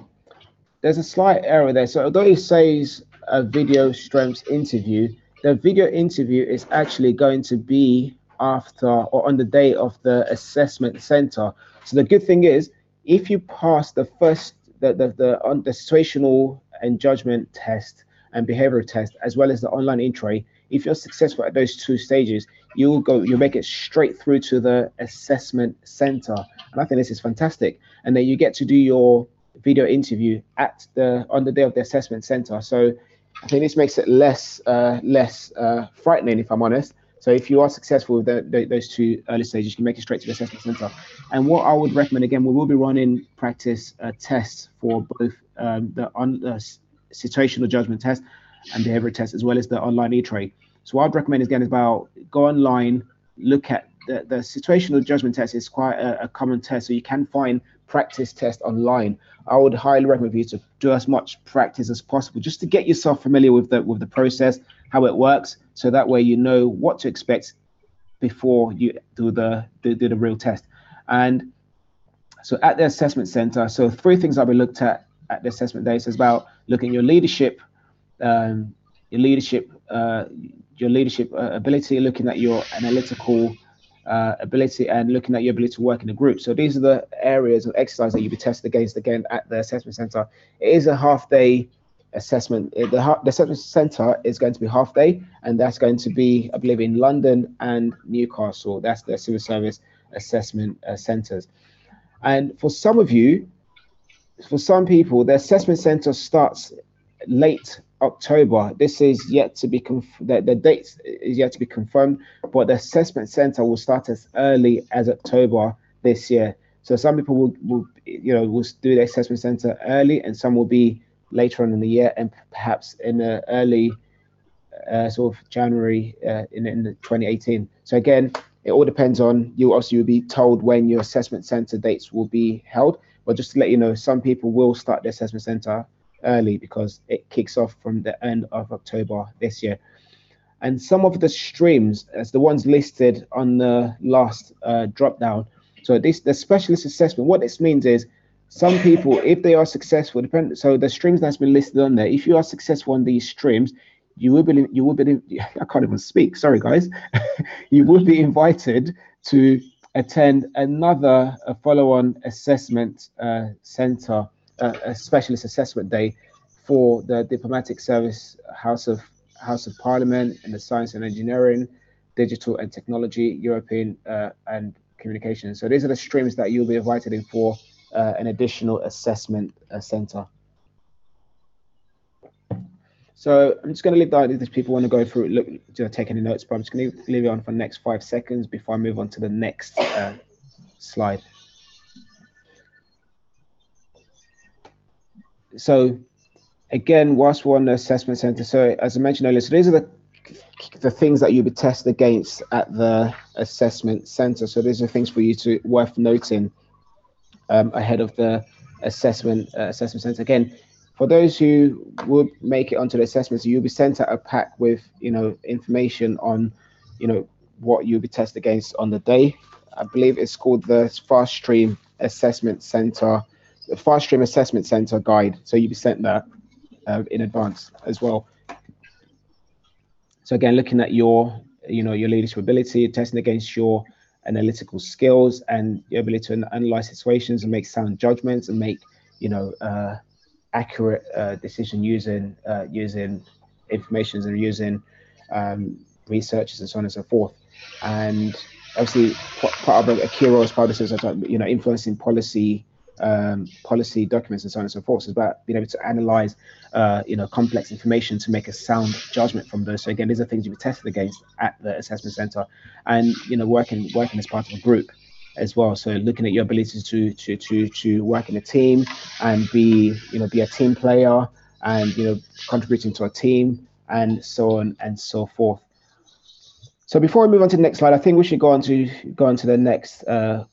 there's a slight error there. So although it says a video strengths interview, the video interview is actually going to be after or on the day of the assessment center. So the good thing is, if you pass the first, the situational and judgment test and behavioral test, as well as the online e-tray, if you're successful at those 2 stages, you'll make it straight through to the assessment center. And I think this is fantastic. And then you get to do your video interview on the day of the assessment center. So I think this makes it less frightening, if I'm honest. So if you are successful with those 2 early stages, you can make it straight to the assessment center. And what I would recommend, again, we will be running practice tests for both the situational judgment test and behavioral test, as well as the online e-tray. So what I'd recommend is, again, is about go online, look at the situational judgment test. Is quite a common test, so you can find practice test online. I would highly recommend you to do as much practice as possible, just to get yourself familiar with the process, how it works, so that way you know what to expect before you do the real test. And so at the assessment center, so 3 things I'll be looked at at the assessment day. So it's about looking at your leadership, um, your leadership, ability, looking at your analytical ability, and looking at your ability to work in a group. So these are the areas of exercise that you'll be tested against again at the assessment center. It is a half-day assessment. The assessment center is going to be half day, and that's going to be, I believe, in London and Newcastle. That's the civil service assessment centers. And for some of you, for some people, the assessment center starts late October. This is yet to be the date is yet to be confirmed, but the assessment center will start as early as October this year. So some people will do the assessment center early, and some will be later on in the year, and perhaps in the early sort of January in 2018. So again, it all depends on you. Also, you'll be told when your assessment center dates will be held. But just to let you know, some people will start the assessment center early because it kicks off from the end of October this year. And some of the streams, as the ones listed on the last drop down. So the specialist assessment, what this means is some people, if they are successful, so the streams that's been listed on there, if you are successful on these streams, you will be, I can't even speak, sorry guys, you will be invited to attend another follow-on assessment center, a specialist assessment day for the Diplomatic Service, House of Parliament, and the Science and Engineering, Digital and Technology, European and Communications. So these are the streams that you'll be invited in for an additional assessment center. So I'm just going to leave that if people want to go through it, take any notes, but I'm just going to leave it on for the next 5 seconds before I move on to the next slide. So again, whilst we're on the assessment center, so as I mentioned earlier, so these are the things that you'll be tested against at the assessment center. So these are things for you to worth noting ahead of the assessment center. Again, for those who would make it onto the assessment, so you'll be sent out a pack with information on what you'll be tested against on the day. I believe it's called the Fast Stream Assessment Center, the Fast Stream Assessment Center guide. So you'll be sent that in advance as well. So again, looking at your leadership ability, testing against your analytical skills and your ability to analyze situations and make sound judgments and make accurate decision using information and using researches and so on and so forth. And obviously part of a key role as part of this is influencing policy documents and so on and so forth. So it's about being able to analyze complex information to make a sound judgment from those. So again, these are things you'll be tested against at the assessment center, and working as part of a group as well. So looking at your ability to work in a team and be a team player and contributing to a team and so on and so forth. So before we move on to the next slide, I think we should go on to the next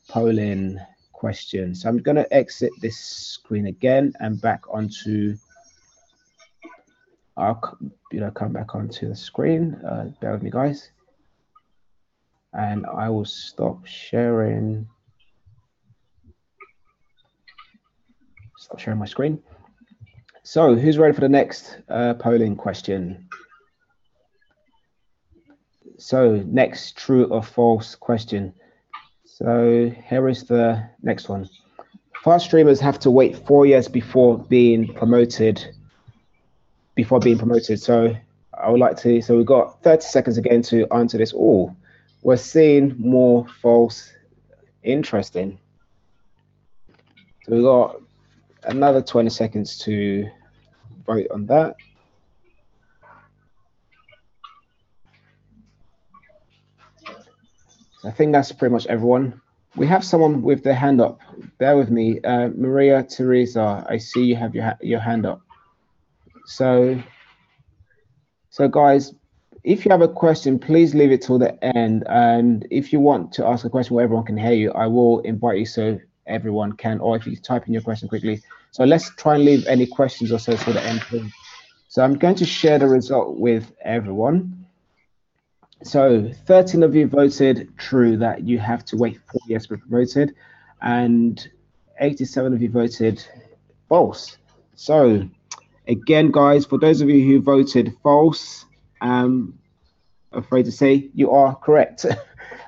polling question. So I'm going to exit this screen again and back onto. I'll come back onto the screen. Bear with me, guys. And I will stop sharing. Stop sharing my screen. So who's ready for the next polling question? So next, true or false question. So here is the next one. Fast streamers have to wait 4 years before being promoted. So I would like to, so we've got 30 seconds again to answer this all. We're seeing more false. Interesting. So we've got another 20 seconds to vote on that. I think that's pretty much everyone. We have someone with their hand up. Bear with me. Maria Teresa, I see you have your hand up. So guys, if you have a question, please leave it till the end. And if you want to ask a question where everyone can hear you, I will invite you so everyone can, or if you type in your question quickly. So let's try and leave any questions or so till the end, please. So I'm going to share the result with everyone. So 13 of you voted true, that you have to wait 4 years to be promoted, and 87 of you voted false. So again, guys, for those of you who voted false, afraid to say you are correct.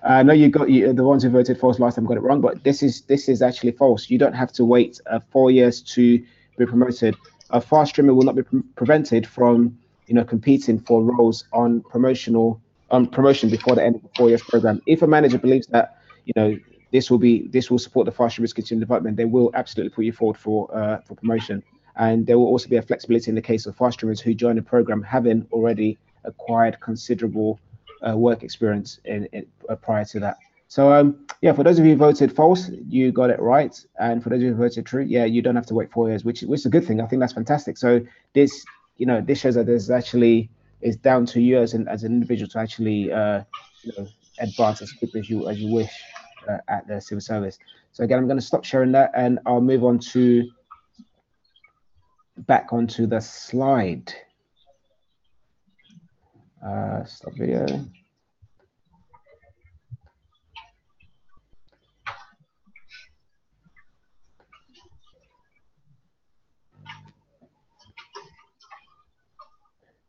I know the ones who voted false last time got it wrong, but this is actually false. You don't have to wait 4 years to be promoted. A fast streamer will not be prevented from competing for roles on promotion before the end of the 4 years program. If a manager believes that this will support the fast streamers continuing development, they will absolutely put you forward for promotion. And there will also be a flexibility in the case of fast streamers who join the program having already acquired considerable work experience prior to that. So yeah, for those of you who voted false, you got it right, and for those of you who voted true, yeah, you don't have to wait 4 years, which is a good thing. I think that's fantastic. So this shows that it's down to you as an individual to actually advance as quickly as you wish at the civil service. So again, I'm going to stop sharing that, and I'll move on to back onto the slide. Stop video.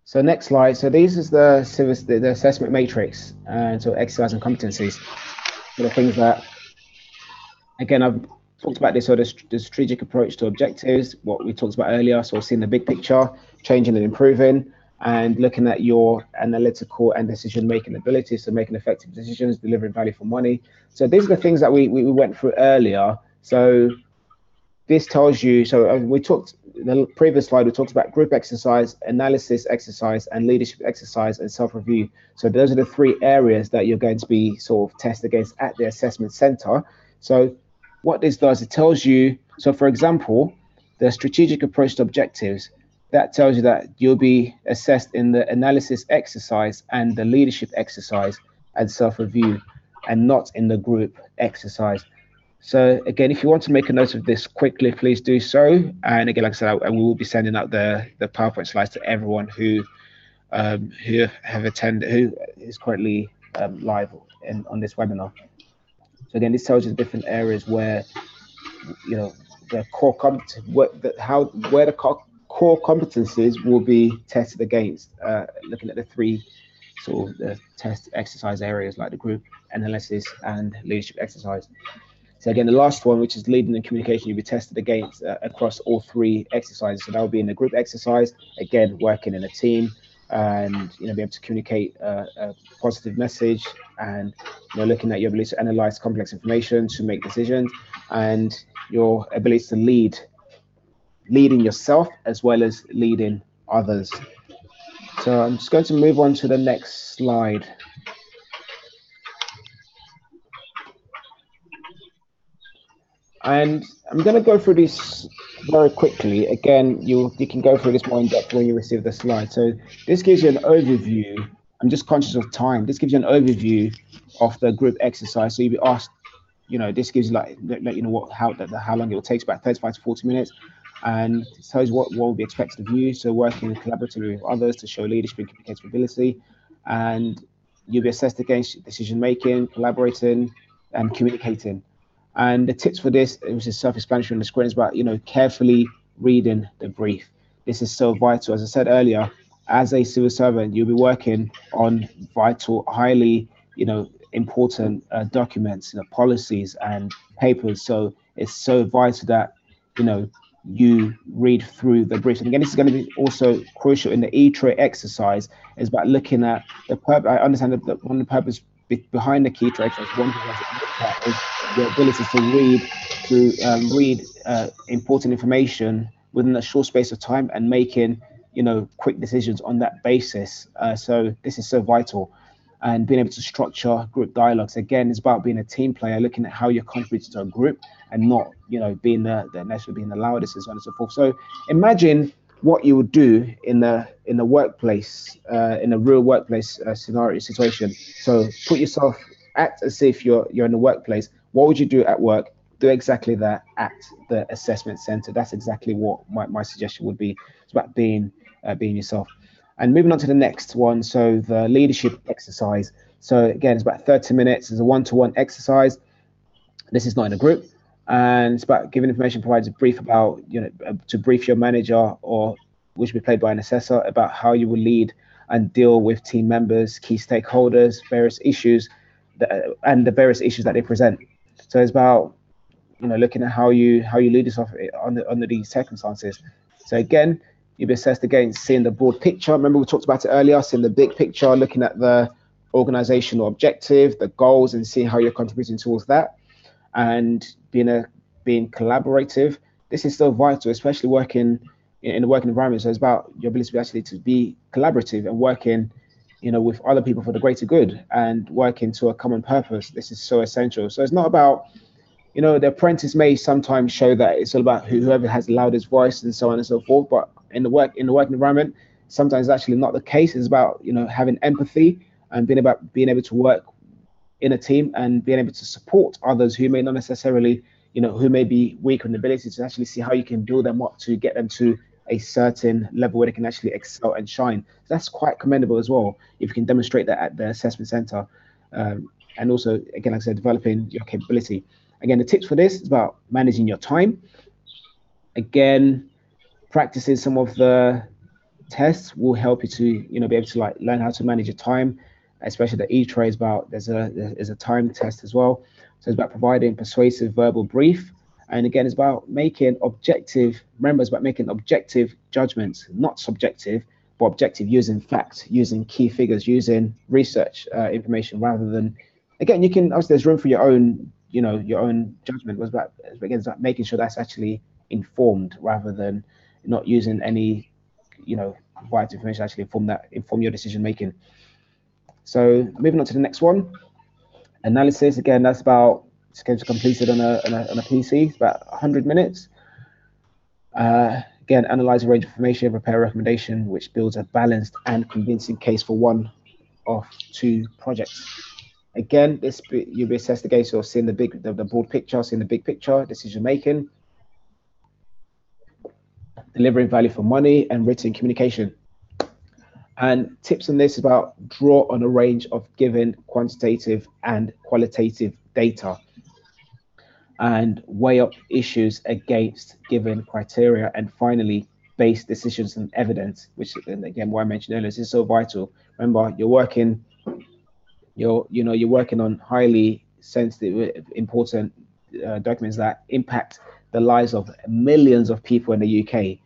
So next slide. So this is the assessment matrix, and so exercise and competencies. So the things that, again, I've talked about this, so the strategic approach to objectives, what we talked about earlier. So seeing the big picture, changing and improving, and looking at your analytical and decision-making abilities, so making effective decisions, delivering value for money. So these are the things that we went through earlier. So this tells you, so we talked, in the previous slide, we talked about group exercise, analysis exercise, and leadership exercise, and self-review. So those are the 3 areas that you're going to be sort of tested against at the assessment center. So what this does, it tells you, so for example, the strategic approach to objectives, that tells you that you'll be assessed in the analysis exercise and the leadership exercise and self-review, and not in the group exercise. So again, if you want to make a note of this quickly, please do so. And again, like I said, we will be sending out the PowerPoint slides to everyone who have attended, who is currently live on this webinar. So again, this tells you the different areas where the core where the core competencies will be tested against, looking at the 3 sort of the test exercise areas like the group analysis and leadership exercise. So again, the last one, which is leading and communication, you'll be tested against across all 3 exercises. So that will be in the group exercise, again, working in a team, and be able to communicate a positive message, and looking at your ability to analyze complex information to make decisions, and your ability to leading yourself as well as leading others. So I'm just going to move on to the next slide. And I'm going to go through this very quickly. Again, you can go through this more in depth when you receive the slide. So this gives you an overview. I'm just conscious of time. This gives you an overview of the group exercise. So you'll be asked, this gives you how long it will take, about 35 to 40 minutes. And it tells you what will be expected of you. So working collaboratively with others to show leadership and communication ability. And you'll be assessed against decision-making, collaborating, and communicating. And the tips for this, which is self-explanatory on the screen, is about carefully reading the brief. This is so vital. As I said earlier, as a civil servant, you'll be working on vital, highly important documents, policies and papers. So it's so vital that you read through the brief. And again, this is going to be also crucial in the E-tray exercise. Is about looking at the purpose. I understand that one of the purpose behind the key tray exercise, one thing to look at is your ability to read important information within a short space of time and making quick decisions on that basis. So this is so vital. And being able to structure group dialogues, again, is about being a team player, looking at how you're contributing to a group and not being necessarily being the loudest and so on and so forth. So imagine what you would do in the workplace, in a real workplace situation. So put yourself, act as if you're in the workplace. What would you do at work? Do exactly that at the assessment center. That's exactly what my suggestion would be. It's about being yourself. And moving on to the next one, so the leadership exercise. So again, it's about 30 minutes. It's a one-to-one exercise. This is not in a group. And it's about giving information provides a brief about, to brief your manager, or which will be played by an assessor, about how you will lead and deal with team members, key stakeholders, various issues, and the various issues that they present. So it's about, looking at how you lead yourself under these circumstances. So again, you'll be assessed against seeing the broad picture. Remember, we talked about it earlier, seeing the big picture, looking at the organizational objective, the goals, and seeing how you're contributing towards that, and being collaborative. This is still vital, especially working in the working environment. So it's about your ability actually to be collaborative and working, with other people for the greater good and working to a common purpose. This is so essential. So it's not about, the apprentice may sometimes show that it's all about whoever has the loudest voice and so on and so forth. But in the working environment, sometimes it's actually not the case. It's about, having empathy and being able to work in a team and being able to support others who may not necessarily, who may be weaker in ability, to actually see how you can build them up to get them to a certain level where they can actually excel and shine. So that's quite commendable as well, if you can demonstrate that at the assessment center. And also, again, like I said, developing your capability. Again, the tips for this is about managing your time. Again, practicing some of the tests will help you to, be able to learn how to manage your time, especially the E-tray is about, there's a time test as well. So it's about providing persuasive verbal brief. And again, it's about making objective, remember, it's about making objective judgments, not subjective, but objective, using facts, using key figures, using research information, rather than, again, you can, obviously there's room for your own, your own judgment. Was about, again, it's about making sure that's actually informed, rather than not using any, vital information actually inform your decision making. So moving on to the next one, analysis. Again, that's about schedule completed on a PC. It's about 100 minutes. Again, analyze a range of information, prepare a recommendation which builds a balanced and convincing case for one of two projects. Again, you'll be assessed against or seeing the broad picture, seeing the big picture, decision making, delivering value for money, and written communication. And tips on this about draw on a range of given quantitative and qualitative data, and weigh up issues against given criteria, and finally base decisions on evidence, which, again, what I mentioned earlier, is so vital. Remember, you're working on highly sensitive, important documents that impact the lives of millions of people in the UK.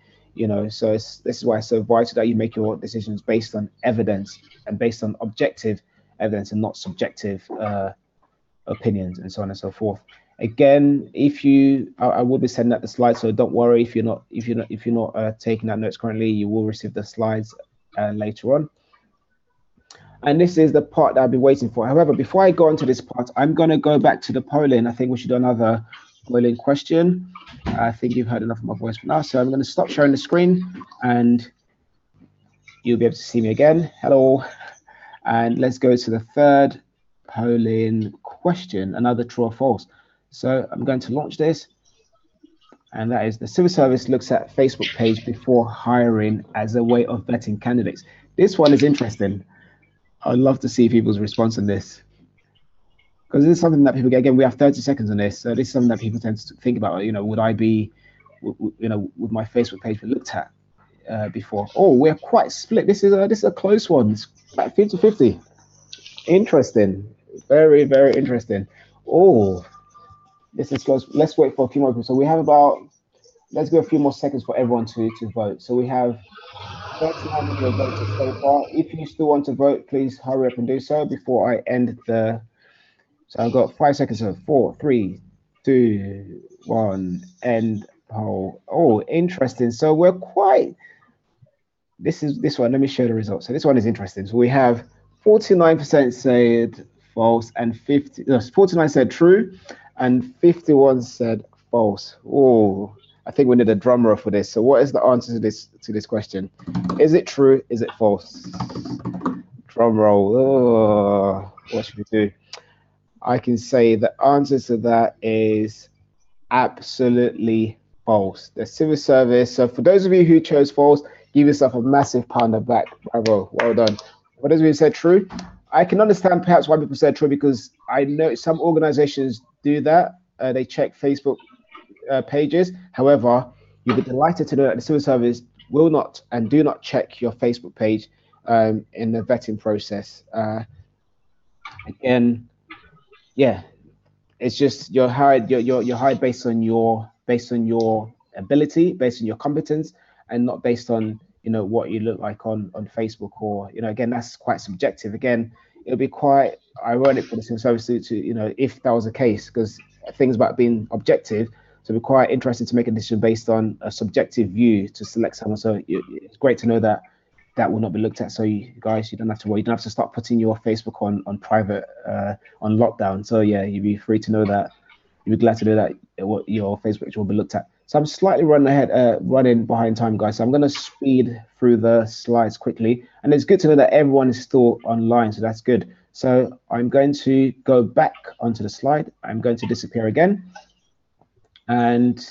So this is why it's so vital that you make your decisions based on evidence and based on objective evidence, and not subjective opinions, and so on and so forth. Again, I will be sending out the slides, so don't worry if you're not taking out notes currently. You will receive the slides later on. And this is the part that I've been waiting for. However, before I go on to this part, I'm going to go back to the polling. I think we should do another polling question. I think you've heard enough of my voice for now. So I'm going to stop sharing the screen and you'll be able to see me again. Hello. And let's go to the third polling question, another true or false. So I'm going to launch this. And that is, the civil service looks at Facebook page before hiring as a way of vetting candidates. This one is interesting. I'd love to see people's response on this, because this is something that people get. Again, we have 30 seconds on this, so this is something that people tend to think about. Would I be, would my Facebook page be looked at before? Oh, we're quite split. This is a close one. It's like 50-50. Interesting, very, very interesting. Oh, this is close. Let's wait for a few more people. So we have let's go a few more seconds for everyone to vote. So we have 39 of your votes so far. If you still want to vote, please hurry up and do so before I end the. So I've got 5 seconds. So 4, 3, 2, 1, end poll. Oh, interesting. So we're quite. This one. Let me show the results. So this one is interesting. So we have 49% said false and 49 said true, and 51 said false. Oh. I think we need a drum roll for this. So what is the answer to this question? Is it true? Is it false? Drum roll. Oh, what should we do? I can say the answer to that is absolutely false. The civil service. So for those of you who chose false, give yourself a massive pound of back. Bravo. Well done. For those of you who said true, I can understand perhaps why people said true, because I know some organizations do that. they check Facebook pages. However, you'll be delighted to know that the civil service will not and do not check your Facebook page in the vetting process. Again, yeah, it's just you're hired based on your ability, based on your competence, and not based on what you look like on Facebook, or again, that's quite subjective. Again, it'll be quite ironic for the civil service to if that was the case, because things about being objective. So it'd be quite interesting to make a decision based on a subjective view to select someone. So it's great to know that that will not be looked at. So you guys, you don't have to worry. You don't have to start putting your Facebook on private on lockdown. So yeah, you'd be free to know that. You'd be glad to know that what your Facebook page will be looked at. So I'm slightly running behind time, guys. So I'm going to speed through the slides quickly, and it's good to know that everyone is still online. So that's good. So I'm going to go back onto the slide. I'm going to disappear again and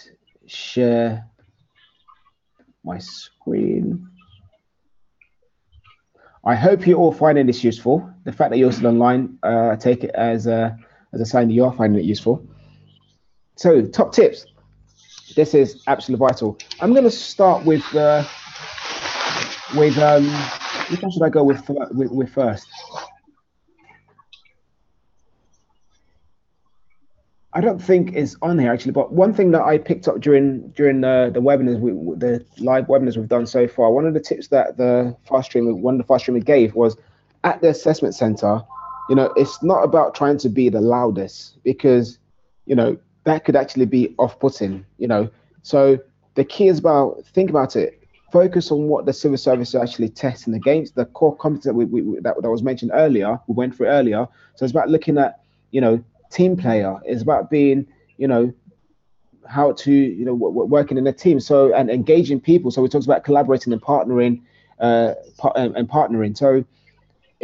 share my screen. I hope you're all finding this useful. The fact that you're still online, I take it as a sign that you are finding it useful. So, top tips. This is absolutely vital. I'm going to start with which one should I go with first? I don't think it's on here actually, but one thing that I picked up during the webinars, the live webinars we've done so far, one of the tips that one of the fast streamer gave was at the assessment center, it's not about trying to be the loudest, because that could actually be off-putting. So the key is think about it. Focus on what the civil service is actually testing against, the core competence that was mentioned earlier, we went through earlier. So it's about looking at team player. It's about being how to working in a team, so and engaging people. So we talked about collaborating and partnering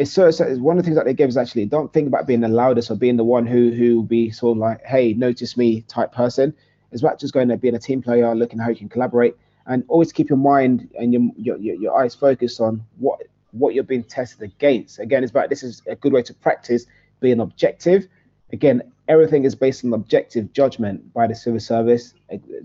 so it's one of the things that they give is actually don't think about being the loudest or being the one who will be sort of like, hey, notice me type person. It's about just going there, being a team player, looking how you can collaborate, and always keep your mind and your eyes focused on what you're being tested against. Again, it's about, this is a good way to practice being objective. Again, everything is based on objective judgment by the civil service.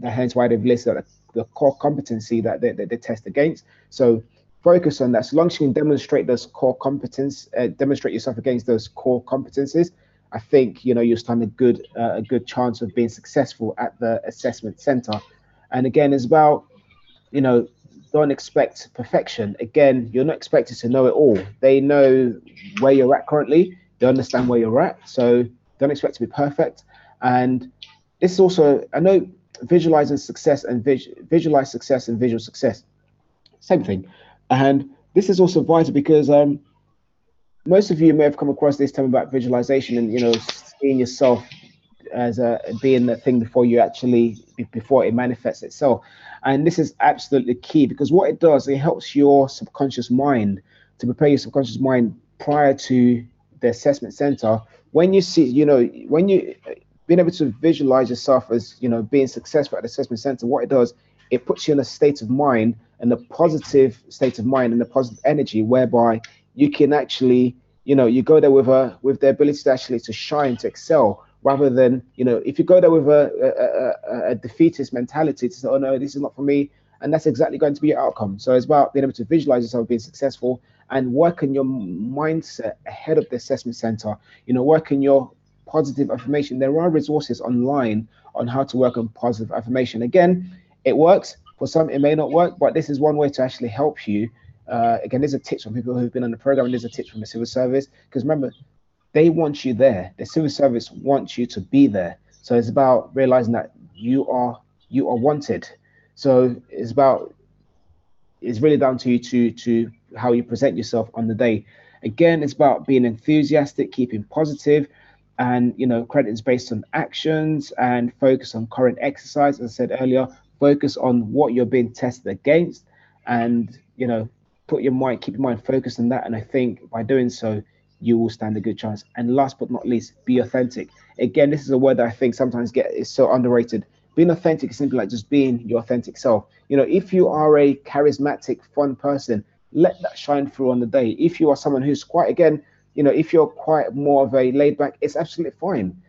Hence why they've listed the core competency that they test against. So focus on that. So long as you can demonstrate those core competence, demonstrate yourself against those core competencies, I think you'll stand a good chance of being successful at the assessment center. And again, it's about don't expect perfection. Again, you're not expected to know it all. They know where you're at currently. They understand where you're at. So don't expect to be perfect. And this is also, I know, visualizing success and visualize success and visual success, same thing. And this is also vital because most of you may have come across this term about visualization and seeing yourself as being the thing before it manifests itself. And this is absolutely key, because what it does, it helps your subconscious mind to prepare your subconscious mind prior to the assessment center. When you see, when you being able to visualize yourself as being successful at the assessment center, what it does, it puts you in a state of mind, and a positive state of mind and a positive energy, whereby you can actually you go there with the ability to actually to shine, to excel, rather than if you go there with a defeatist mentality to say, oh no, this is not for me, and that's exactly going to be your outcome. So it's about being able to visualize yourself being successful and work on your mindset ahead of the assessment center. Work on your positive affirmation. There are resources online on how to work on positive affirmation. Again, it works for some, it may not work, but this is one way to actually help you. Again, there's a tips from people who've been on the program, and there's a tips from the civil service, because remember, they want you there. The civil service wants you to be there. So it's about realizing that you are wanted. So it's really down to you to how you present yourself on the day. Again, it's about being enthusiastic, keeping positive, and credit is based on actions, and focus on current exercise. As I said earlier, focus on what you're being tested against, and keep your mind focused on that. And I think by doing so, you will stand a good chance. And last but not least, be authentic. Again, this is a word that I think sometimes is so underrated. Being authentic is simply like just being your authentic self. If you are a charismatic, fun person, let that shine through on the day. If you are someone who's quite, again, if you're quite more of a laid back, it's absolutely fine.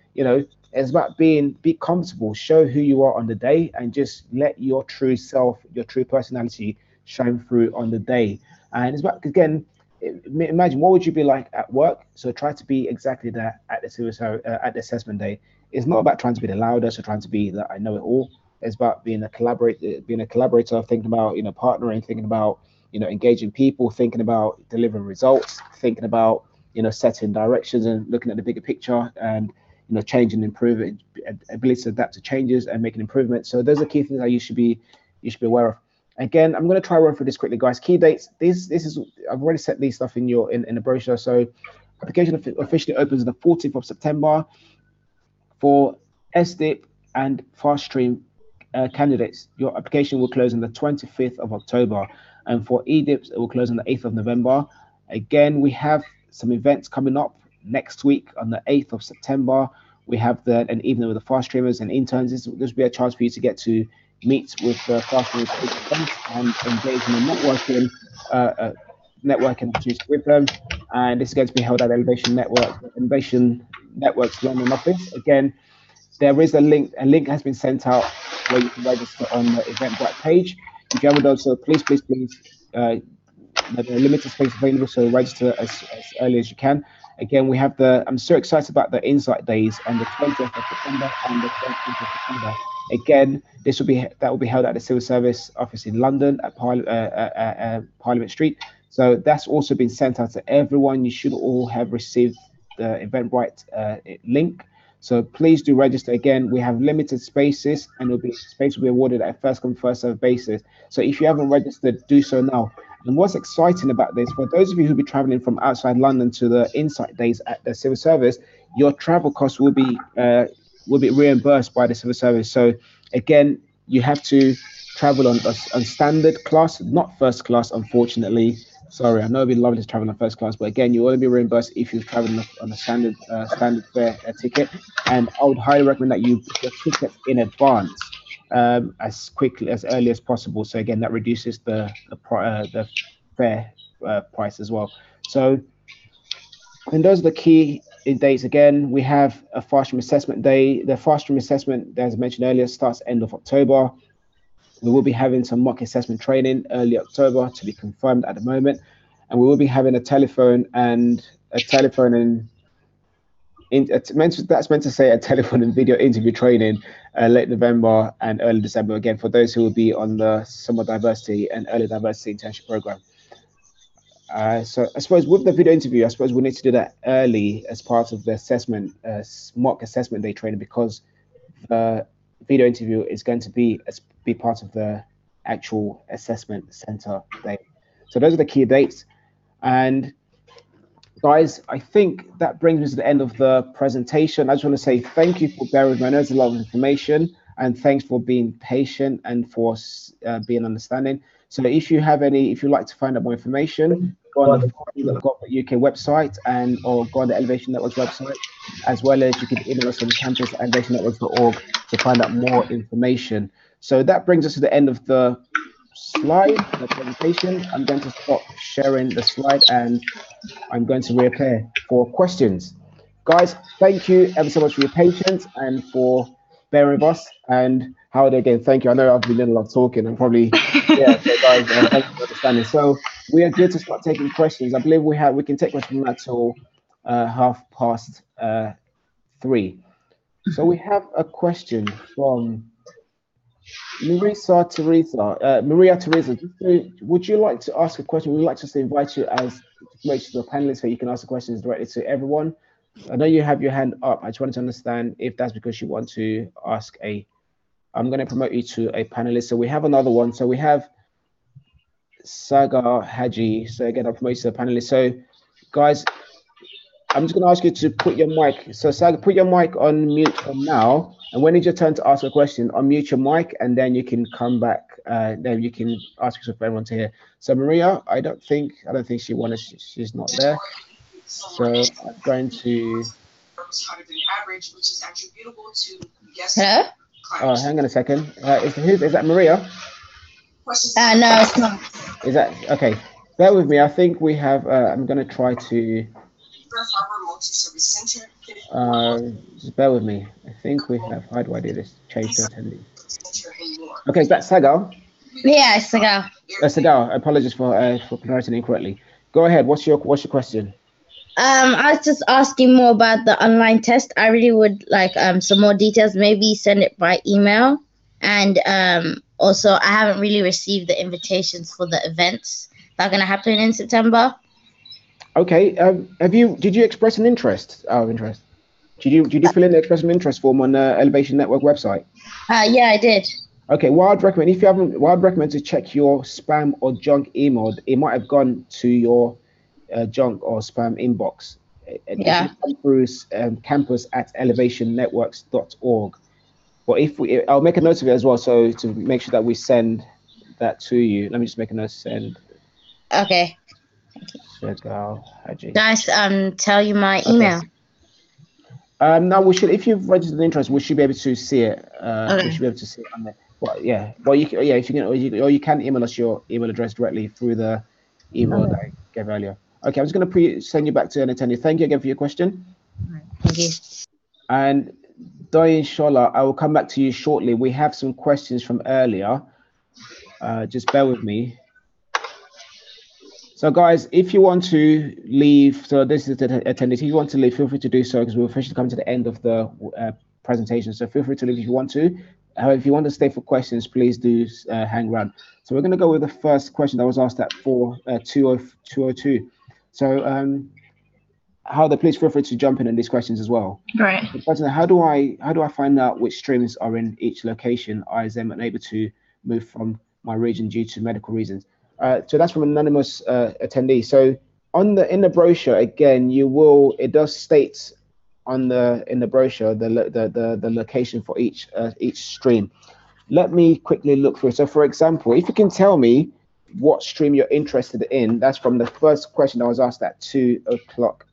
It's about be comfortable, show who you are on the day, and just let your true self, your true personality shine through on the day. And it's about, again, imagine what would you be like at work. So try to be exactly that at the at the assessment day. It's not about trying to be the loudest or trying to be that I know it all. It's about being a collaborator, thinking about partnering, thinking about engaging people, thinking about delivering results, thinking about setting directions and looking at the bigger picture, and changing, improving, ability to adapt to changes and making improvements. So those are key things that you should be aware of. Again, I'm going to try run through this quickly, guys. Key dates. This is I've already set these stuff in the brochure. So application officially opens on the 14th of September for SDIP and fast stream candidates. Your application will close on the 25th of October, and for EDIPs it will close on the 8th of November. Again, we have some events coming up next week on the 8th of September. We have an evening with the fast streamers and interns. This will be a chance for you to get to meet with the fast streamers and engage in a networking opportunity with them. And this is going to be held at Elevation Networks London office. Again, there is a link. A link has been sent out where you can register on the Eventbrite page. If you haven't done so, please, there are limited space available, so register as early as you can. Again, we have I'm so excited about the Insight Days on the 20th of September and the 20th of September. Again, that will be held at the Civil Service office in London at Parliament Street. So that's also been sent out to everyone. You should all have received the Eventbrite link. So please do register. Again, we have limited spaces, and space will be awarded at a first come first served basis. So if you haven't registered, do so now. And what's exciting about this, for those of you who'll be traveling from outside London to the Insight Days at the Civil Service, your travel costs will be reimbursed by the Civil Service. So again, you have to travel on standard class, not first class, unfortunately. Sorry, I know it'd be lovely to travel on first class, but again, you will be reimbursed if you've traveled on a standard fare ticket. And I would highly recommend that you book your tickets in advance, as early as possible. So again, that reduces the fare price as well. So, and those are the key dates. Again, we have a fast stream assessment day. The fast stream assessment, as I mentioned earlier, starts end of October. We will be having some mock assessment training early October to be confirmed at the moment, and we will be having that's meant to say a telephone and video interview training late November and early December. Again, for those who will be on the summer diversity and early diversity internship program. So I suppose with the video interview, I suppose we need to do that early as part of the assessment, mock assessment day training, because the video interview is going to be part of the actual assessment center day. So those are the key dates. And guys, I think that brings us to the end of the presentation. I just want to say thank you for bearing with me. I know there's a lot of information, and thanks for being patient and for being understanding. So if you'd like to find out more information, go on the UK website or go on the Elevation Networks website, as well as you can email us on campus@elevationnetworks.org to find out more information. So that brings us to the end of the presentation. I'm going to stop sharing the slide and I'm going to reappear for questions. Guys, thank you ever so much for your patience and for bearing with us. And Howard, again, thank you. I know I've been doing a lot of talking and probably, yeah, so guys, thank you for understanding. So we are good to start taking questions. I believe we can take questions from that till 3:30. So we have a question from Maria Teresa. Would you like to ask a question? We'd like to invite you as the panelists, so you can ask the questions directly to everyone. I know you have your hand up. I just wanted to understand if that's because you want to ask I'm going to promote you to a panelist. So we have another one. So we have Sagar Haji. So again, I'll promote you to a panelist. So guys, I'm just going to ask you to put your mic. So Sagar, put your mic on mute from now. And when it's your turn to ask a question, unmute your mic, and then you can come back. Then you can ask for everyone to hear. So Maria, I don't think she wanted. She's not there. So I'm going to. Hello? Oh, hang on a second. Is that Maria? No, it's not. Is that okay? Bear with me. I think we have. I'm going to try to. Just bear with me. I think we have. How do I do this? Change to attendee. Okay, is that Sagar? Yeah, it's Sagar. Sagar, apologies for pronouncing it incorrectly. Go ahead. What's your question? I was just asking more about the online test. I really would like some more details. Maybe send it by email. And also, I haven't really received the invitations for the events that are going to happen in September. Okay. Did you express an interest? Interest. Did you fill in the express an interest form on the Elevation Network website? Yeah, I did. Okay. What I'd recommend, if you haven't, what I'd recommend to check your spam or junk email. It might have gone to your junk or spam inbox. It Yeah. should come through campus@elevationnetworks.org. But I'll make a note of it as well, so to make sure that we send that to you. Let me just make a note. Send. Okay. Sagar Haji. Guys, tell you my email. Now we should, if you've registered interest, we should be able to see it. Okay. We should be able to see it on there. Well, yeah. Well, if you can, or you can email us your email address directly through the email that I gave earlier. Okay, I'm just going to send you back to an attendee. Thank you again for your question. Thank you. And Doyin Shola, I will come back to you shortly. We have some questions from earlier. Just bear with me. So guys, if you want to leave, so this is the attendee. If you want to leave, feel free to do so, because we're officially coming to the end of the presentation. So feel free to leave if you want to. However, if you want to stay for questions, please do hang around. So we're going to go with the first question that was asked at 202. So please feel free to jump in on these questions as well. Right. The question: How do I find out which streams are in each location? I am unable to move from my region due to medical reasons. So that's from an anonymous attendee. So in the brochure, again, it does state in the brochure the location for each stream. Let me quickly look through. So for example, if you can tell me what stream you're interested in, that's from the first question that was asked at 2 o'clock,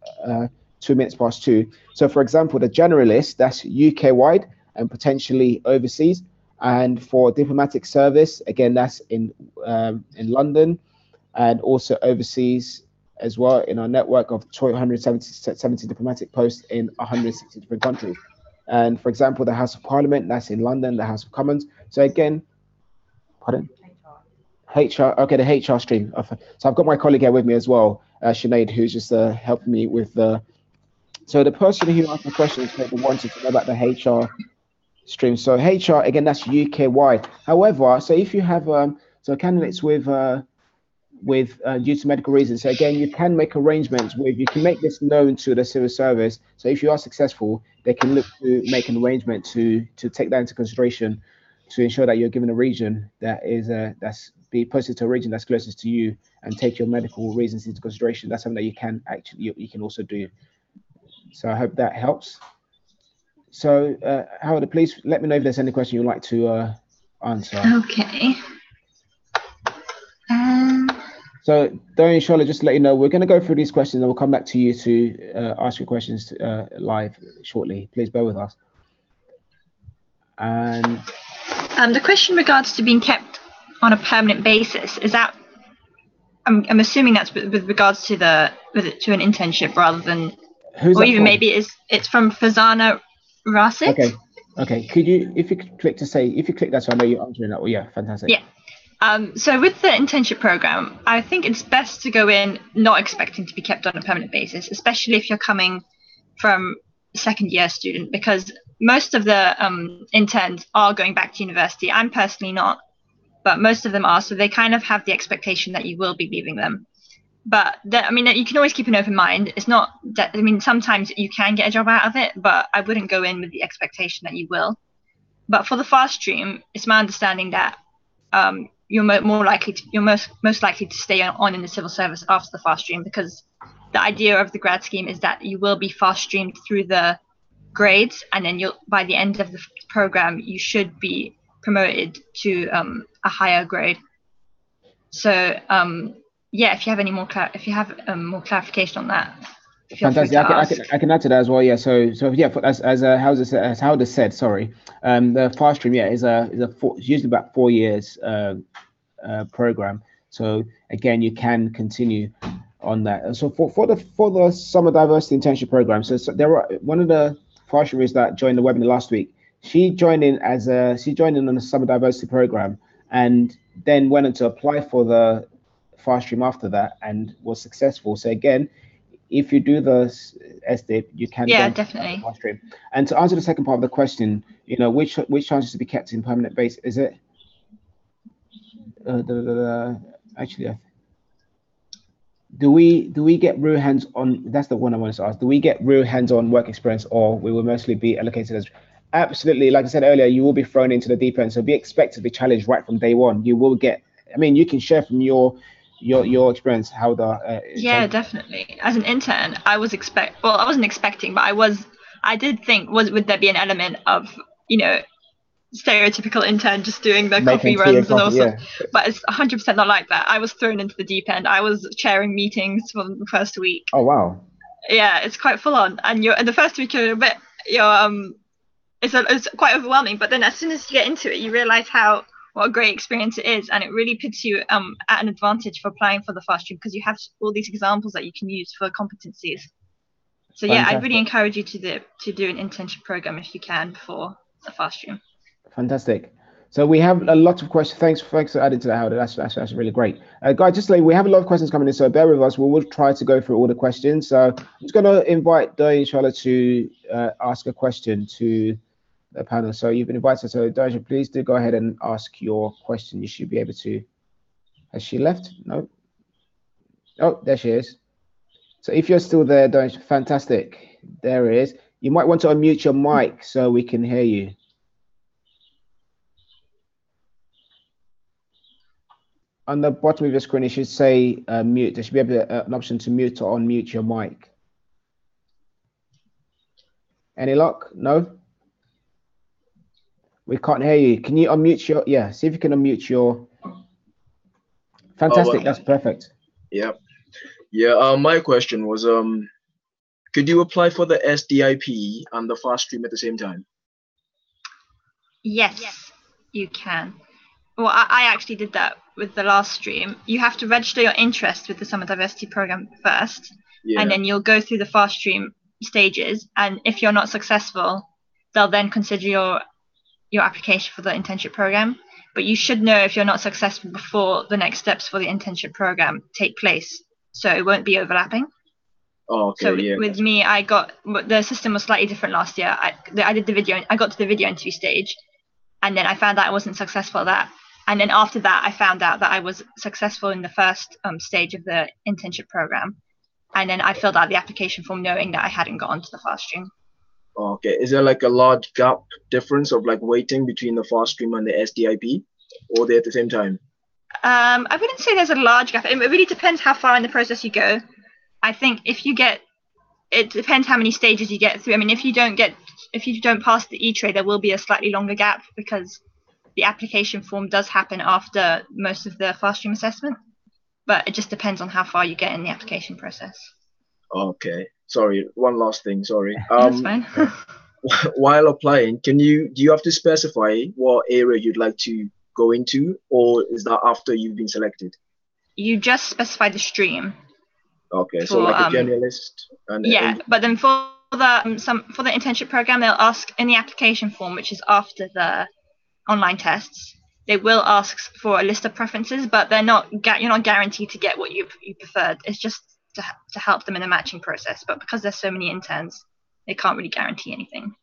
2 minutes past 2. So for example, the generalist, that's UK wide and potentially overseas. And for diplomatic service, again, that's in London and also overseas as well, in our network of 270 diplomatic posts in 160 different countries. And for example, the House of Parliament, that's in London, the House of Commons. So again, pardon? HR, okay, the HR stream. So I've got my colleague here with me as well, Sinead, who's just helping me with so the person who asked the question wanted to know about the HR stream. So HR, again, that's UK wide. However, so if you have so candidates with due to medical reasons, so again, you can make arrangements you can make this known to the civil service. So if you are successful, they can look to make an arrangement to take that into consideration to ensure that you're given a region that is that's be posted to a region that's closest to you and take your medical reasons into consideration. That's something that you can also do. So I hope that helps. So, Howard, please let me know if there's any question you'd like to answer. Okay. So, Dorian, Charlotte, just to let you know, we're going to go through these questions and we'll come back to you to ask your questions live shortly. Please bear with us. And the question regards to being kept on a permanent basis, is that I'm assuming that's with regards to an internship rather than, who's or even from? maybe it's from Fazana Rasit. Okay. Could you, if you click that, so I know you're answering that. Well, yeah, fantastic. Yeah. So with the internship program, I think it's best to go in not expecting to be kept on a permanent basis, especially if you're coming from a second-year student, because most of the interns are going back to university. I'm personally not, but most of them are. So they kind of have the expectation that you will be leaving them. But you can always keep an open mind. It's not that, sometimes you can get a job out of it, but I wouldn't go in with the expectation that you will. But for the fast stream, it's my understanding that you're most likely to stay on in the civil service after the fast stream, because the idea of the grad scheme is that you will be fast streamed through the grades, and then by the end of the program you should be promoted to a higher grade. So yeah, if you have more clarification on that, feel free to ask. I can add to that as well. Yeah. So yeah, as Howard said, sorry. The fast stream, yeah, is usually about 4 years program. So again, you can continue on that. And so for the summer diversity internship program, so there are one of the fast that joined the webinar last week. She joined in on the summer diversity program, and then went on to apply for the fast stream after that and was successful. So again, if you do the SDIP, you can Yeah, go definitely. the fast stream. And to answer the second part of the question, you know, which chances to be kept in permanent base is it? Actually, do we get real hands-on? That's the one I wanted to ask. Do we get real hands-on work experience, or we will mostly be allocated as? Absolutely, like I said earlier, you will be thrown into the deep end, so be expected to be challenged right from day one. You will get. I mean, you can share from your experience how the Yeah, definitely. As an intern, I wasn't expecting, but I did think, would there be an element of, you know, stereotypical intern just doing the making coffee tea and runs and coffee, also, yeah. but it's 100% not like that. I was thrown into the deep end. I was chairing meetings for the first week. Oh wow. Yeah, it's quite full on, and in the first week you're a bit, it's quite overwhelming. But then as soon as you get into it, you realize what a great experience it is, and it really puts you at an advantage for applying for the fast stream, because you have all these examples that you can use for competencies. So yeah, I really encourage you to do an internship program if you can before the fast stream. Fantastic. So we have a lot of questions. Thanks for adding to that, Howard. That's really great. Guys, just like we have a lot of questions coming in, so bear with us. We will try to go through all the questions. So I'm just going to invite Doy Charlotte to ask a question to the panel. So you've been invited. So Doy, please do go ahead and ask your question. You should be able to. Has she left? No. Oh, there she is. So if you're still there, Doy, fantastic. There it is. You might want to unmute your mic so we can hear you. On the bottom of your screen, it should say mute. There should be an option to mute or unmute your mic. Any luck? No? We can't hear you. Can you unmute your, yeah, see if you can unmute your, fantastic, that's perfect. Yeah. Yeah, my question was, could you apply for the SDIP and the fast stream at the same time? Yes, you can. Well, I actually did that with the last stream. You have to register your interest with the Summer Diversity Program first, and then you'll go through the fast stream stages. And if you're not successful, they'll then consider your application for the internship program. But you should know if you're not successful before the next steps for the internship program take place, so it won't be overlapping. Oh, okay. So with me, the system was slightly different last year. I got to the video interview stage, and then I found out I wasn't successful at that. And then after that, I found out that I was successful in the first stage of the internship program. And then I filled out the application form knowing that I hadn't got onto the fast stream. Okay. Is there like a large gap difference of like waiting between the fast stream and the SDIP, or they're at the same time? I wouldn't say there's a large gap. It really depends how far in the process you go. I think it depends how many stages you get through. I mean, if you don't pass the E-tray, there will be a slightly longer gap, because the application form does happen after most of the fast stream assessment, but it just depends on how far you get in the application process. Okay. Sorry, one last thing. Sorry. That's fine. While applying, do you have to specify what area you'd like to go into, or is that after you've been selected? You just specify the stream. Okay, so like a generalist. But then for the internship program, they'll ask in the application form, which is after the online tests, they will ask for a list of preferences, but you're not guaranteed to get what you preferred. It's just to help them in the matching process. But because there's so many interns, they can't really guarantee anything.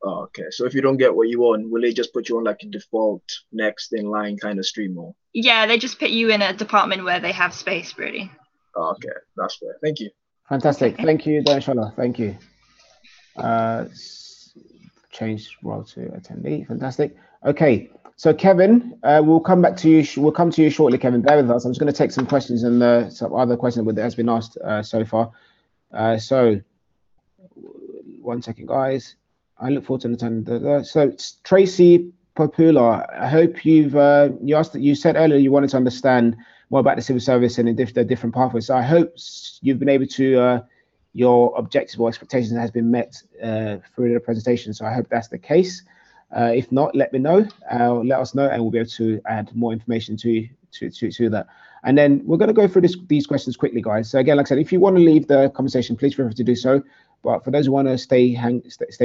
Oh, okay. So if you don't get what you want, will they just put you on like a default next in line kind of stream, or? Yeah, they just put you in a department where they have space, really. Oh, okay, that's fair. Thank you. Fantastic. Okay. Thank you, Inshallah. Thank you. Change role to attendee. Fantastic. Okay. So Kevin, we'll come back to you. We'll come to you shortly, Kevin. Bear with us. I'm just going to take some questions and some other questions that has been asked so far. So 1 second, guys. I look forward to attending. So Tracy Popula, I hope you said earlier you wanted to understand more about the civil service and the different pathways. So I hope you've been able to your objectives or expectations has been met through the presentation. So I hope that's the case. If not, let me know. Let us know, and we'll be able to add more information to that. And then we're going to go through these questions quickly, guys. So again, like I said, if you want to leave the conversation, please feel free to do so. But for those who want to stay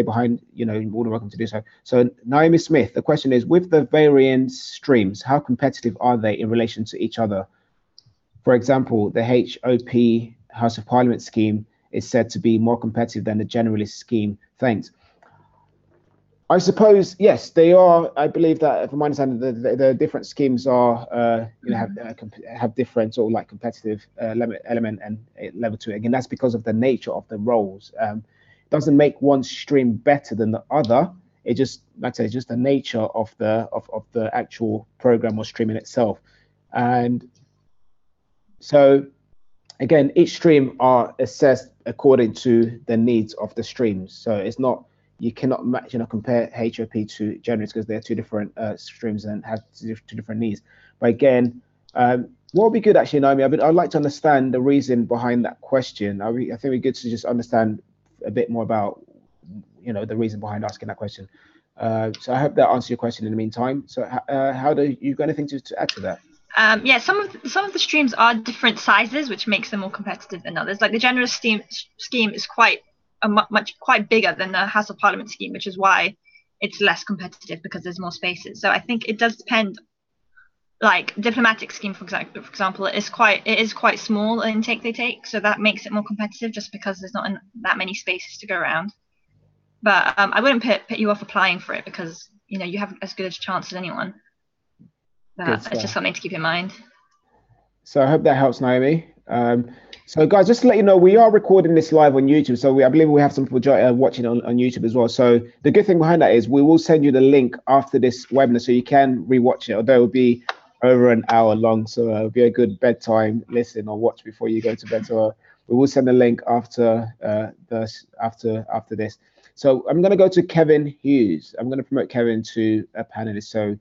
behind, you're more than welcome to do so. So Naomi Smith, the question is, with the varying streams, how competitive are they in relation to each other? For example, the HOP, House of Parliament scheme, is said to be more competitive than the generalist scheme. Thanks. I suppose, yes, they are. I believe that, from my understanding, the different schemes are, have different sort of like competitive element and level to it. Again, that's because of the nature of the roles. It doesn't make one stream better than the other. It just, like I say, just the nature of the actual program or stream in itself. And so, again, each stream are assessed according to the needs of the streams. So it's not, you cannot match, compare HOP to generalist because they're two different streams and have two different needs. But again, what would be good actually, Naomi, I'd like to understand the reason behind that question. I think it'd be good to just understand a bit more about, the reason behind asking that question. So I hope that answers your question in the meantime. So how do you got anything to add to that? Yeah, some of the streams are different sizes, which makes them more competitive than others. Like the generalist scheme is quite bigger than the House of Parliament scheme, which is why it's less competitive because there's more spaces. So I think it does depend. Like diplomatic scheme, for example, it is quite small intake they take, so that makes it more competitive just because there's not that many spaces to go around. But I wouldn't put you off applying for it because you have as good a chance as anyone. But it's just something to keep in mind. So I hope that helps, Naomi. So guys, just to let you know, we are recording this live on YouTube. So I believe we have some people watching on YouTube as well. So the good thing behind that is we will send you the link after this webinar so you can rewatch it, although it will be over an hour long. So it'll be a good bedtime listen or watch before you go to bed. So we will send the link after this. So I'm going to go to Kevin Hughes. I'm going to promote Kevin to a panelist so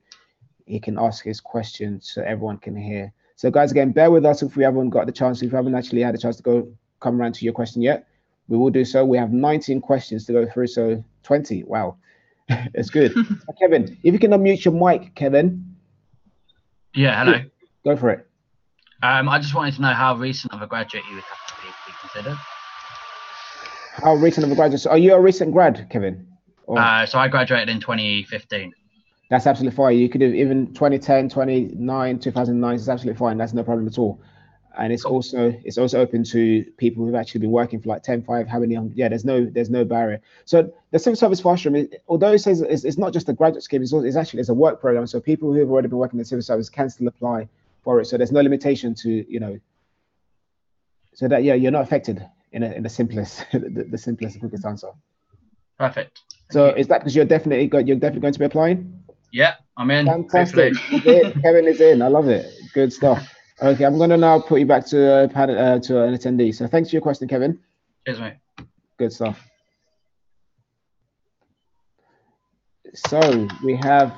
he can ask his question so everyone can hear. So guys, again, bear with us if we haven't got the chance, if we haven't actually had a chance to come around to your question yet. We will do so. We have 19 questions to go through, so 20. Wow, it's good. So Kevin, if you can unmute your mic, Kevin. Yeah, hello. Go for it. I just wanted to know how recent of a graduate you would have to be considered. How recent of a graduate? So are you a recent grad, Kevin? So I graduated in 2015. That's absolutely fine. You could do even 2010, 2009, 2009. It's absolutely fine. That's no problem at all. And it's Cool. also open to people who've actually been working for like 10, 5, how many? Yeah, there's no barrier. So the civil service fast stream, although it says it's not just a graduate scheme, it's a work program. So people who've already been working in the civil service can still apply for it. So there's no limitation to So that you're not affected in the simplest the simplest and quickest answer. Perfect. So is that because you're definitely going to be applying? Yeah, I'm in. Fantastic. Kevin is in. I love it. Good stuff. Okay, I'm going to now put you back to an attendee. So thanks for your question, Kevin. Cheers, mate. Good stuff. So we have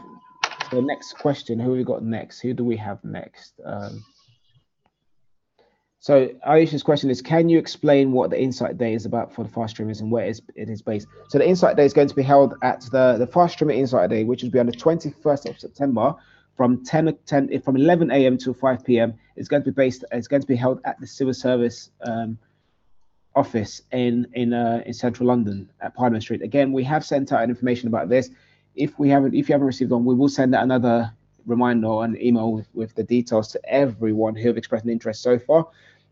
the next question. Who have we got next? Who do we have next? So Aisha's question is, can you explain what the Insight Day is about for the Fast Streamers and where it is based? So the Insight Day is going to be held at the Fast Streamer Insight Day, which will be on the 21st of September from 11 a.m. to 5 p.m. It's going to be held at the Civil Service office in central London at Parliament Street. Again, we have sent out information about this. If you haven't received one, we will send out another reminder or an email with the details to everyone who have expressed an interest so far,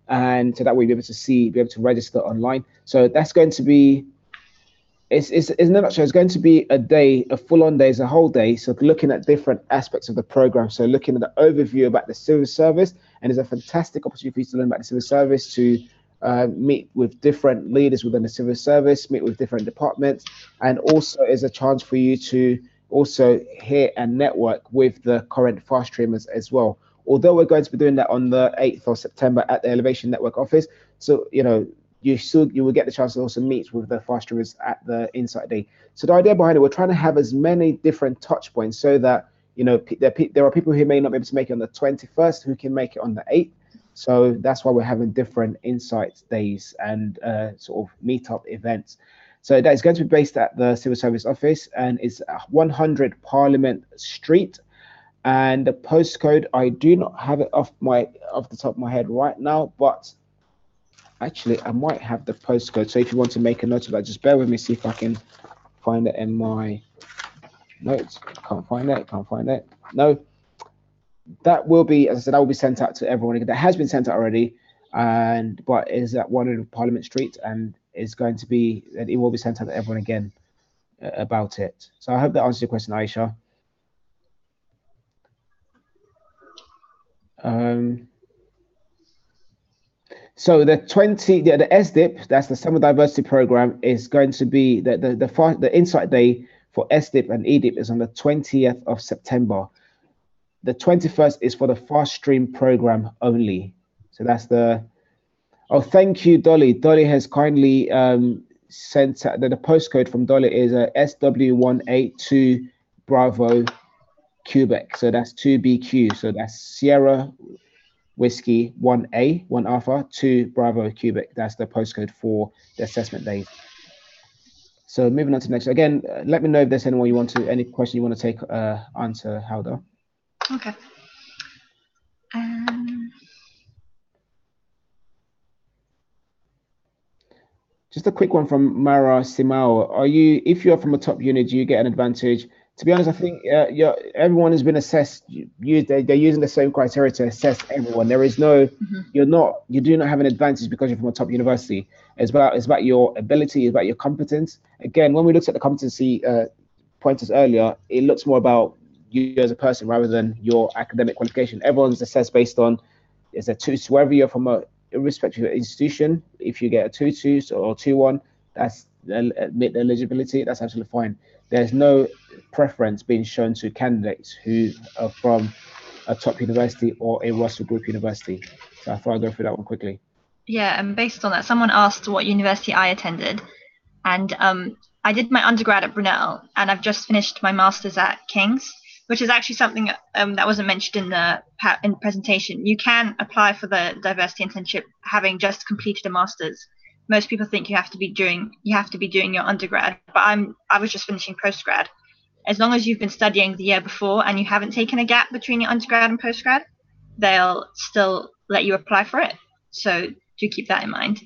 and so that we'll be able to register online. So that's going to be, it's in a nutshell, it's going to be a full-on day, it's a whole day. So looking at different aspects of the program. So looking at the overview about the civil service, and it's a fantastic opportunity for you to learn about the civil service, to meet with different leaders within the civil service, meet with different departments, and also is a chance for you to also hear and network with the current fast streamers as well. Although we're going to be doing that on the 8th of September at the Elevation Network office, so you will get the chance to also meet with the fast streamers at the Insight Day. So the idea behind it, we're trying to have as many different touch points so that there are people who may not be able to make it on the 21st who can make it on the 8th. So that's why we're having different Insight Days and sort of meetup events. So that is going to be based at the Civil Service office, and it's 100 Parliament Street. And the postcode, I do not have it off the top of my head right now, but actually I might have the postcode. So if you want to make a note of that, just bear with me, see if I can find it in my notes. Can't find it. No, that will be, as I said, that will be sent out to everyone. That has been sent out already, but is at 100 Parliament Street, and is going to be, and it will be sent out to everyone again about it. So I hope that answers your question, Aisha. So the SDIP, that's the Summer Diversity Program, is going to be the Insight Day for SDIP and EDIP is on the 20th of September. The 21st is for the Fast Stream program only. So that's oh, thank you, Dolly. Dolly has kindly sent the postcode from Dolly is SW182 Bravo Quebec. So that's 2BQ. So that's Sierra Whiskey 1A, 1 Alpha, 2 Bravo Quebec. That's the postcode for the assessment days. So moving on to the next. Again, let me know if there's any question you want to take answer, Howder. Okay. Just a quick one from Mara Simao. If you're from a top unit, do you get an advantage? To be honest, I think everyone has been assessed. They're using the same criteria to assess everyone. There is no, you do not have an advantage because you're from a top university. It's about your ability, it's about your competence. Again, when we looked at the competency pointers earlier, it looks more about you as a person rather than your academic qualification. Everyone's assessed based on wherever you're from, irrespective of institution. If you get a 2.2 or 2.1, that's eligibility. That's absolutely fine. There's no preference being shown to candidates who are from a top university or a Russell Group university. So I thought I'd go through that one quickly. Yeah, and based on that, someone asked what university I attended, and I did my undergrad at Brunel, and I've just finished my master's at King's, which is actually something that wasn't mentioned in the presentation. You can apply for the diversity internship having just completed a master's. Most people think you have to be doing your undergrad, but I was just finishing postgrad. As long as you've been studying the year before and you haven't taken a gap between your undergrad and postgrad, they'll still let you apply for it. So do keep that in mind.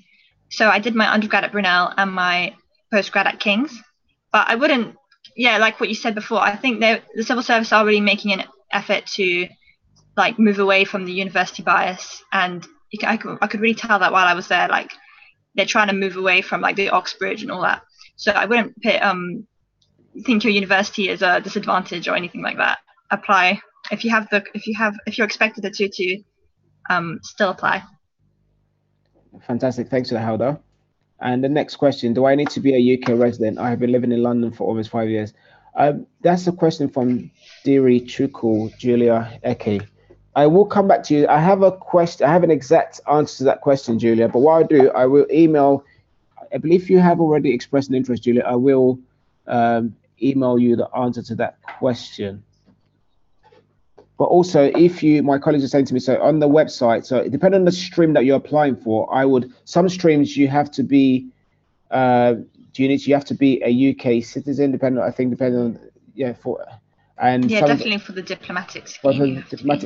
So I did my undergrad at Brunel and my postgrad at King's, but I wouldn't. Yeah, like what you said before, I think the civil service are really making an effort to like move away from the university bias, and I could really tell that while I was there. Like they're trying to move away from like the Oxbridge and all that. So I wouldn't think your university is a disadvantage or anything like that. Apply if you're expected a 2.2, still apply. Fantastic, thanks for that, Howder. And the next question, do I need to be a UK resident? I have been living in London for almost 5 years. That's a question from Diri Chukwu, Julia Eke. I will come back to you. I have a question. I have an exact answer to that question, Julia. But what I'll do, I will email. I believe you have already expressed an interest, Julia. I will email you the answer to that question. But also, my colleagues are saying to me, so on the website, so depending on the stream that you're applying for, some streams you have to be, you have to be a UK citizen, depending on, definitely for the diplomatic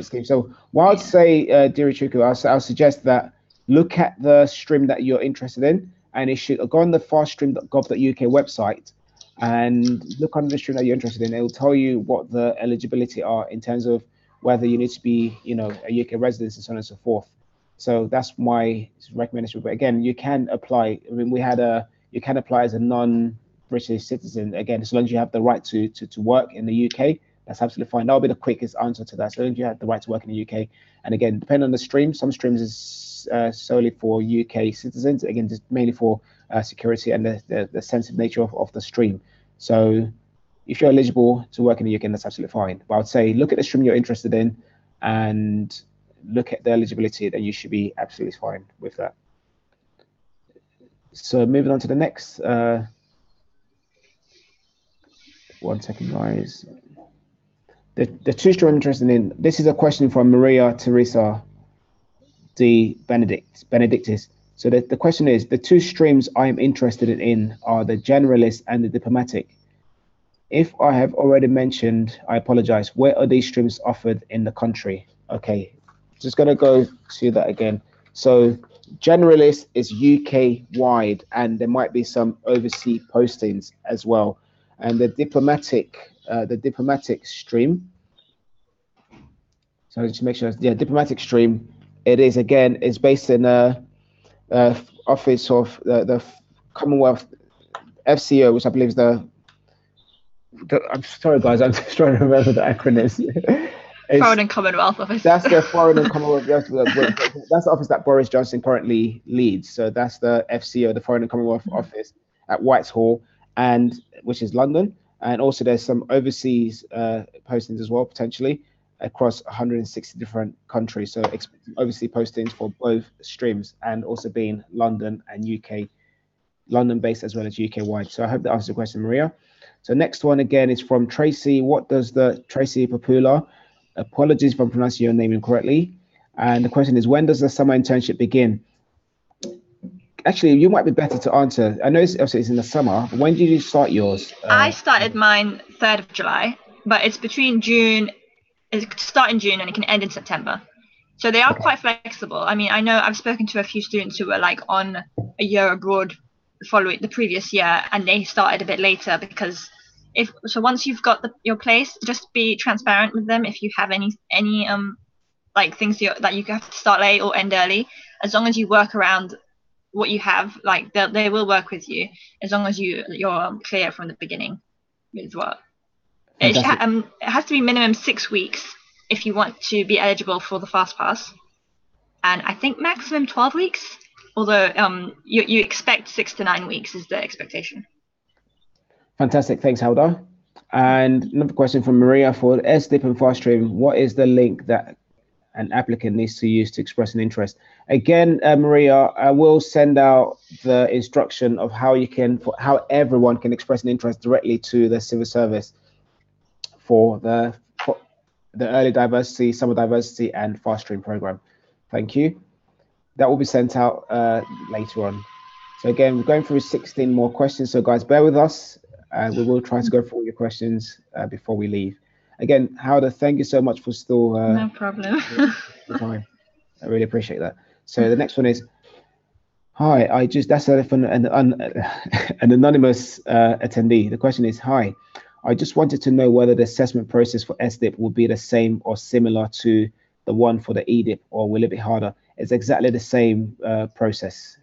scheme. So what I'd say, Diri Chukwu, I'll suggest that look at the stream that you're interested in, and it should go on the faststream.gov.uk website and look under the stream that you're interested in. It will tell you what the eligibility are in terms of whether you need to be, a UK resident and so on and so forth. So that's my recommendation. But again, you can apply. I mean, you can apply as a non-British citizen. Again, as long as you have the right to work in the UK, that's absolutely fine. That'll be the quickest answer to that. So long as you have the right to work in the UK. And again, depending on the stream, some streams is solely for UK citizens. Again, just mainly for security and the sensitive nature of the stream. So if you're eligible to work in the UK, that's absolutely fine. But I would say look at the stream you're interested in and look at the eligibility, then you should be absolutely fine with that. So moving on to the next. 1 second, guys. The two stream I'm interested in, this is a question from Maria Teresa de Benedictis. So the question is, the two streams I am interested in are the generalist and the diplomatic. If I have already mentioned, I apologize. Where are these streams offered in the country? Okay, just going to go to that again. So generalist is UK wide, and there might be some overseas postings as well. And the diplomatic stream. So just make sure, yeah, diplomatic stream. It is again. It's based in office of the Commonwealth FCO, which I believe is I'm sorry, guys. I'm just trying to remember the acronyms. Foreign and Commonwealth Office. That's the Foreign and Commonwealth. That's the office that Boris Johnson currently leads. So that's the FCO, the Foreign and Commonwealth Office at Whitehall, and which is London. And also there's some overseas postings as well, potentially across 160 different countries. So expecting overseas postings for both streams, and also being London and UK, London based as well as UK wide. So I hope that answers the question, Maria. So next one again is from Tracy. What does the Tracy Papula? Apologies if I'm pronouncing your name incorrectly. And the question is, when does the summer internship begin? Actually, you might be better to answer. I know obviously it's in the summer. But when did you start yours? I started mine 3rd of July, but it's between June. It start in June and it can end in September. So they are quite flexible. I mean, I know I've spoken to a few students who were like on a year abroad following the previous year, and they started a bit later because once you've got your place, just be transparent with them if you have any like things that you have to start late or end early. As long as you work around what you have, like they will work with you as long as you're clear from the beginning with what. It has to be minimum 6 weeks if you want to be eligible for the fast pass, and I think maximum 12 weeks. Although you expect 6 to 9 weeks is the expectation. Fantastic, thanks, Helder. And another question from Maria for SDIP and FastStream. What is the link that an applicant needs to use to express an interest? Again, Maria, I will send out the instruction of how everyone can express an interest directly to the civil service for the early diversity, summer diversity, and FastStream program. Thank you. That will be sent out later on. So again, we're going through 16 more questions. So guys, bear with us. We will try to go through all your questions before we leave. Again, Howder, thank you so much for still no problem. time. I really appreciate that. So the next one is, hi, that's an anonymous attendee. The question is, hi, I just wanted to know whether the assessment process for SDIP will be the same or similar to the one for the EDIP, or will it be harder? It's exactly the same process.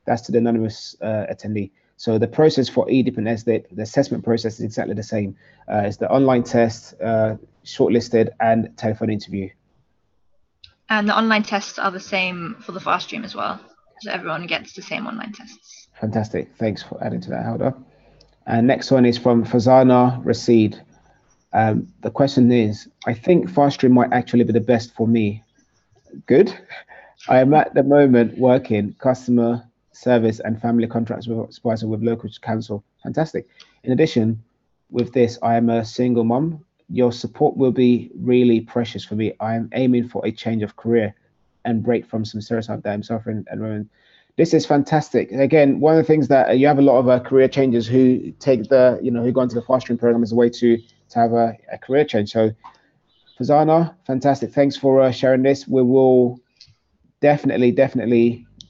That's to the anonymous attendee. So the process for EDIP and SDIP, the assessment process is exactly the same. It's the online test, shortlisted, and telephone interview. And the online tests are the same for the FastStream as well. So everyone gets the same online tests. Fantastic. Thanks for adding to that, Helder. And next one is from Fazana Rashid. The question is, I think FastStream might actually be the best for me. Good. I am at the moment working customer service and family contracts supervisor with local council. Fantastic. In addition, with this, I am a single mum. Your support will be really precious for me. I am aiming for a change of career and break from some stereotype that I'm suffering at the moment. This is fantastic. Again, one of the things that you have a lot of career changers who take who go into the FastStream program as a way to have a career change. So, Fazana, fantastic. Thanks for sharing this. We will definitely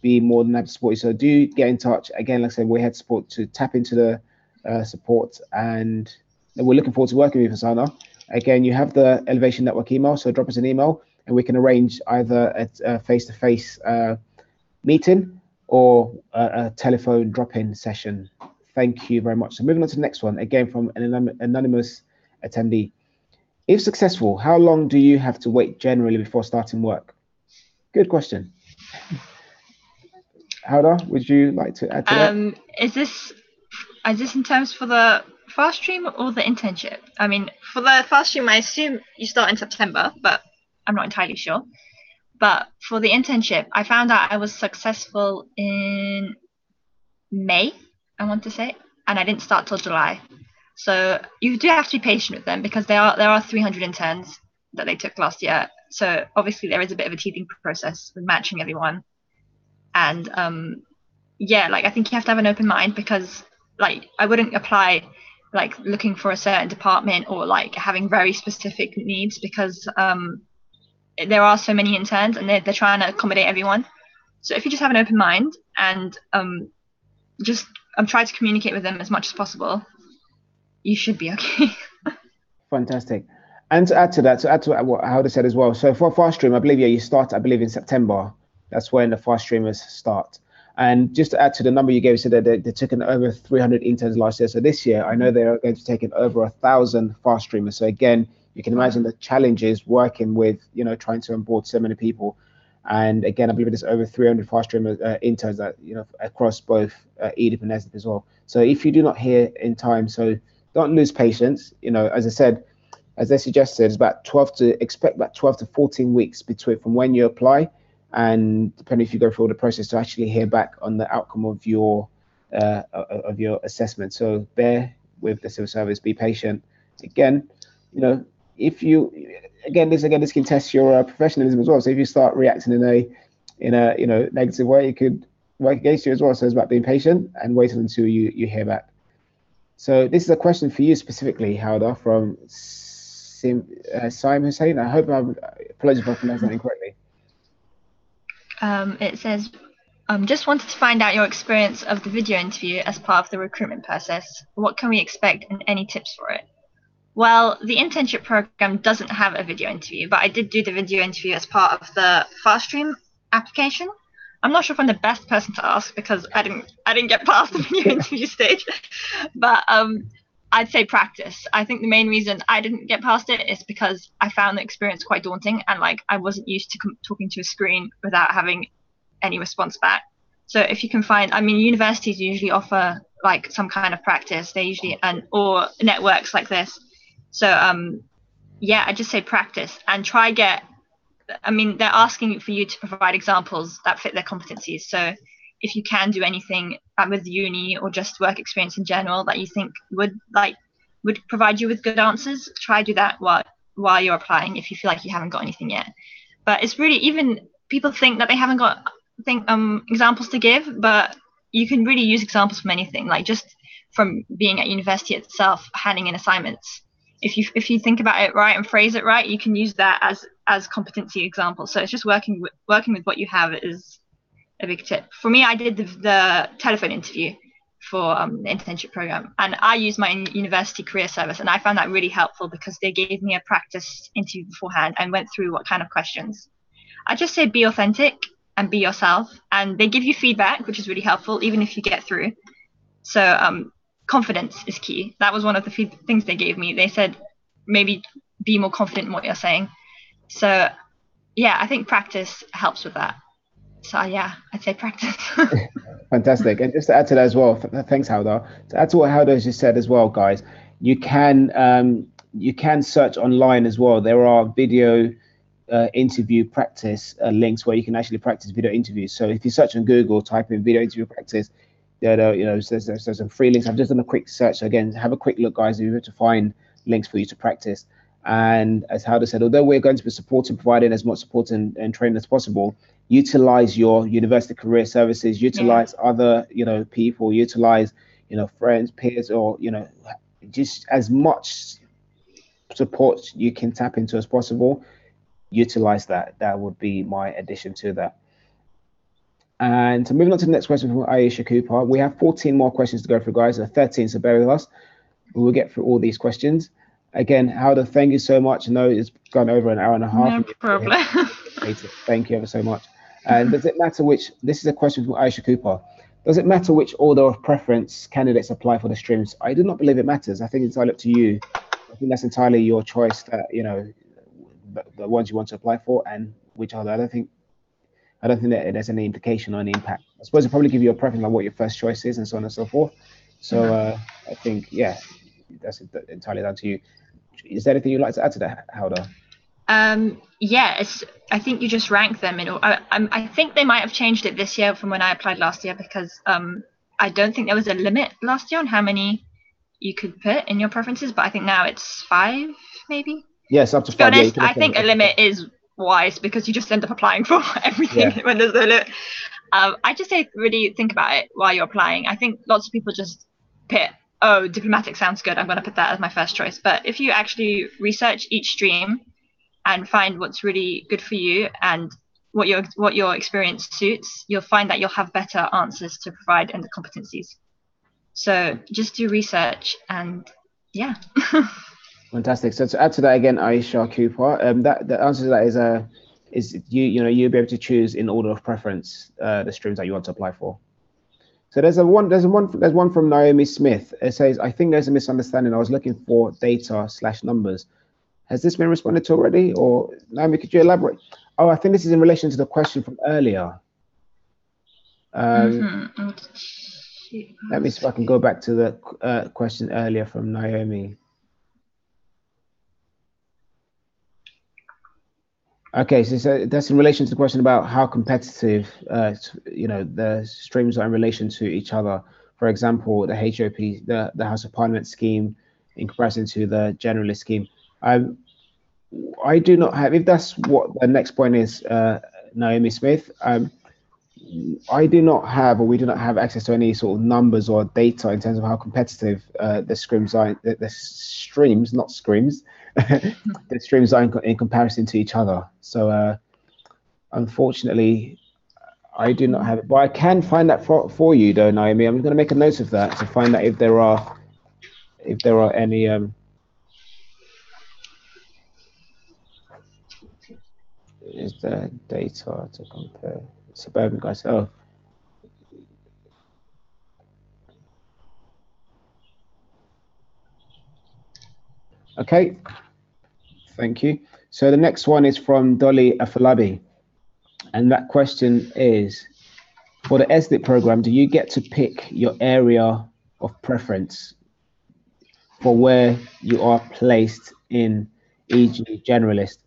be more than happy to support you. So do get in touch. Again, like I said, we're here to support, to tap into the support, and we're looking forward to working with you, Fazana. Again, you have the Elevation Network email, so drop us an email and we can arrange either a face-to-face meeting or a telephone drop-in session. Thank you very much. So moving on to the next one, again from an anonymous attendee. If successful, how long do you have to wait generally before starting work? Good question. Howder, would you like to add to that? Is this in terms for the FastStream or the internship? I mean, for the FastStream, I assume you start in September, but I'm not entirely sure. But for the internship, I found out I was successful in May, I want to say, and I didn't start till July. So you do have to be patient with them because there are 300 interns that they took last year. So obviously there is a bit of a teething process with matching everyone. And yeah, like I think you have to have an open mind because like I wouldn't apply like looking for a certain department or like having very specific needs, because there are so many interns and they're trying to accommodate everyone. So if you just have an open mind and just try to communicate with them as much as possible, you should be okay. Fantastic. And to add to what Howard said as well. So for fast stream, I believe you start, I believe in September. That's when the fast streamers start. And just to add to the number you gave, so that they took in over 300 interns last year. So this year, I know they are going to take in over 1,000 fast streamers. So again, you can imagine the challenges working with, trying to onboard so many people. And again, I believe there's over 300 fast streamer interns that, across both EDIP and ESDIP as well. So if you do not hear in time, so don't lose patience. As I said, as they suggested, it's about 12 to 14 weeks from when you apply, and depending if you go through all the process, to actually hear back on the outcome of your assessment. So bear with the civil service, be patient. Again, if you this can test your professionalism as well. So if you start reacting in a negative way, it could work against you as well. So it's about being patient and waiting until you hear back. So this is a question for you specifically, Howder, from Saim Hussain. I hope I'm apologize if I pronounced that incorrectly. It says, just wanted to find out your experience of the video interview as part of the recruitment process. What can we expect and any tips for it? Well, the internship program doesn't have a video interview, but I did do the video interview as part of the FastStream application. I'm not sure if I'm the best person to ask because I didn't get past the video interview stage, but I'd say practice. I think the main reason I didn't get past it is because I found the experience quite daunting, and like I wasn't used to talking to a screen without having any response back. So if you can find, universities usually offer like some kind of practice. They usually or networks like this. So I just say practice and try get. They're asking for you to provide examples that fit their competencies. So if you can do anything with uni or just work experience in general that you think would provide you with good answers, try do that while you're applying if you feel like you haven't got anything yet. But it's really, even people think that they haven't got examples to give, but you can really use examples from anything, like just from being at university itself, handing in assignments. If you think about it right and phrase it right, you can use that as competency examples. So it's just working with what you have is a big tip. For me, I did the telephone interview for the internship program, and I used my university career service, and I found that really helpful because they gave me a practice interview beforehand and went through what kind of questions. I just say be authentic and be yourself, and they give you feedback, which is really helpful even if you get through. So confidence is key. That was one of the things they gave me. They said maybe be more confident in what you're saying. So I think practice helps with that. So I'd say practice. Fantastic. And just to add to that as well, thanks, Howder. To add to what Howder just said as well, guys, you can search online as well. There are video interview practice links where you can actually practice video interviews. So if you search on Google, type in video interview practice, there's some free links. I've just done a quick search. So again, have a quick look, guys, if you want to find links for you to practice. And as Howder said, although we're going to be supporting, providing as much support and training as possible, utilize your university career services, utilize other, people, utilize, friends, peers, or, just as much support you can tap into as possible. Utilize that. That would be my addition to that. And so moving on to the next question from Aisha Cooper. We have 14 more questions to go through, guys. 13, so bear with us. We'll get through all these questions. Again, Howder, thank you so much. I know it's gone over an hour and a half. No problem. Thank you ever so much. And does it matter this is a question from Aisha Cooper. Does it matter which order of preference candidates apply for the streams? I do not believe it matters. I think it's entirely up to you. I think that's entirely your choice that, the ones you want to apply for and which other. I don't think that there's any implication or any impact. I suppose it'll probably give you a preference on what your first choice is and so on and so forth. So I think, that's entirely down to you. Is there anything you'd like to add to that, Howder? I think you just rank them. I think they might have changed it this year from when I applied last year because I don't think there was a limit last year on how many you could put in your preferences, but I think now it's 5, maybe. Yes, up to 5. To be honest, I think a limit is wise because you just end up applying for everything when there's no limit. I just say really think about it while you're applying. I think lots of people just put oh, diplomatic sounds good, I'm going to put that as my first choice. But if you actually research each stream and find what's really good for you and what your experience suits, you'll find that you'll have better answers to provide in the competencies. So just do research, and yeah. Fantastic. So to add to that again, Aisha Cooper, that the answer to that is you'll be able to choose in order of preference the streams that you want to apply for. So there's one from Naomi Smith. It says, I think there's a misunderstanding. I was looking for data/numbers. Has this been responded to already? Or Naomi, could you elaborate? Oh, I think this is in relation to the question from earlier. Let me see if I can go back to the question earlier from Naomi. Okay, so that's in relation to the question about how competitive, the streams are in relation to each other. For example, the HOP, the House of Parliament scheme, in comparison to the generalist scheme. I do not have, if that's what the next point is, Naomi Smith, I do not have, or we do not have access to any sort of numbers or data in terms of how competitive the streams are, the streams, not screams, the streams are in comparison to each other. So unfortunately, I do not have it, but I can find that for you though, Naomi. I'm going to make a note of that to find out if there are any is there data to compare suburban guys. Oh, okay, thank you. So the next one is from Dolly Afalabi, and that question is, for the SDIP program, do you get to pick your area of preference for where you are placed in, e.g. generalist?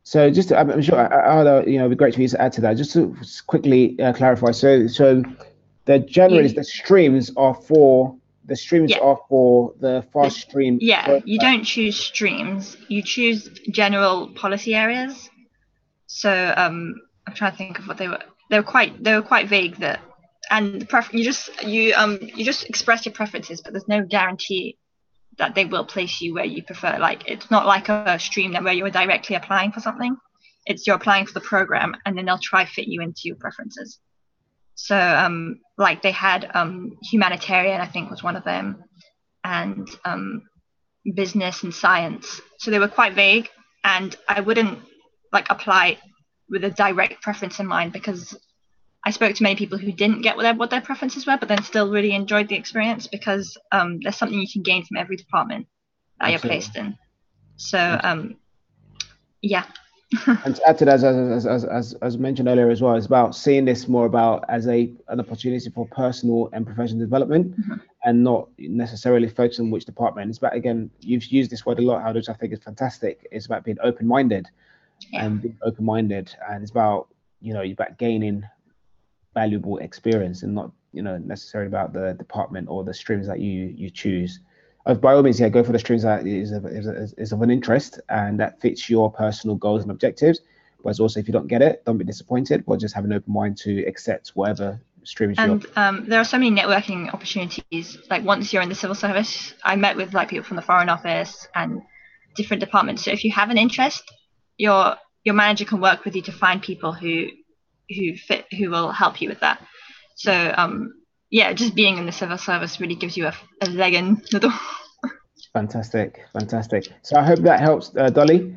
So just to, I'm sure it'd be great for you to add to that. Just to quickly clarify. So the generalist, the streams are for the fast stream. Yeah, you don't choose streams. You choose general policy areas. So I'm trying to think of what they were. They were quite vague. You just express your preferences, but there's no guarantee that they will place you where you prefer. Like, it's not like a stream where you're directly applying for something. It's you're applying for the program, and then they'll try fit you into your preferences. So like they had humanitarian, I think was one of them, and business and science. So they were quite vague, and I wouldn't apply with a direct preference in mind, because I spoke to many people who didn't get what their preferences were, but then still really enjoyed the experience, because there's something you can gain from every department that you're placed in. So yeah. And to add to that, as mentioned earlier as well, it's about seeing this more about as an opportunity for personal and professional development, and not necessarily focusing on which department. It's about, again, you've used this word a lot, which I think is fantastic. It's about being open-minded, and being open-minded, and it's about you're about gaining valuable experience, and not necessarily about the department or the streams that you choose. By all means, go for the streams that is of an interest and that fits your personal goals and objectives. But it's also, if you don't get it, don't be disappointed, but just have an open mind to accept whatever streams you're. And there are so many networking opportunities. Like, once you're in the civil service, I met with people from the Foreign Office and different departments. So if you have an interest, your manager can work with you to find people who will help you with that. So yeah, just being in the civil service really gives you a leg in the door. Fantastic. So I hope that helps, Dolly.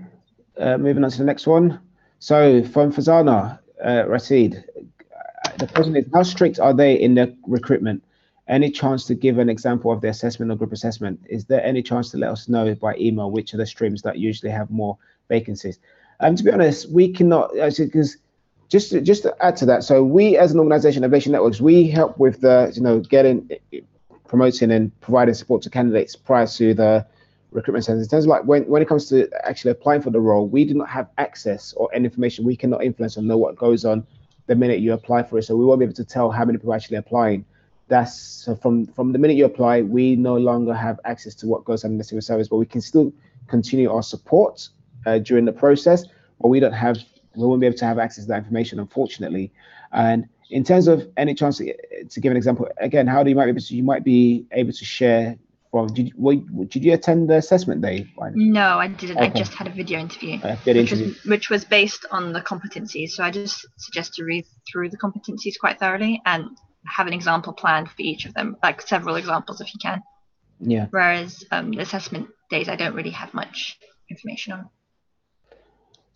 Moving on to the next one. So from Fazana Rashid, the question is, how strict are they in their recruitment? Any chance to give an example of the assessment or group assessment? Is there any chance to let us know by email which are the streams that usually have more vacancies? To be honest, we cannot, actually, because just to add to that, so we as an organization, Innovation Networks, we help with the promoting and providing support to candidates prior to the recruitment centers. In terms of when it comes to actually applying for the role, we do not have access or any information. We cannot influence or know what goes on the minute you apply for it. So we won't be able to tell how many people are actually applying. So from the minute you apply, we no longer have access to what goes on in the civil service, but we can still continue our support during the process, but we won't be able to have access to that information, unfortunately. And in terms of any chance to give an example, again, how do you might be able to share from. Did you attend the assessment day? No, I didn't. Okay. I just had a video interview, Video which was based on the competencies. So I just suggest to read through the competencies quite thoroughly and have an example planned for each of them, like several examples if you can. Yeah. Whereas the assessment days, I don't really have much information on.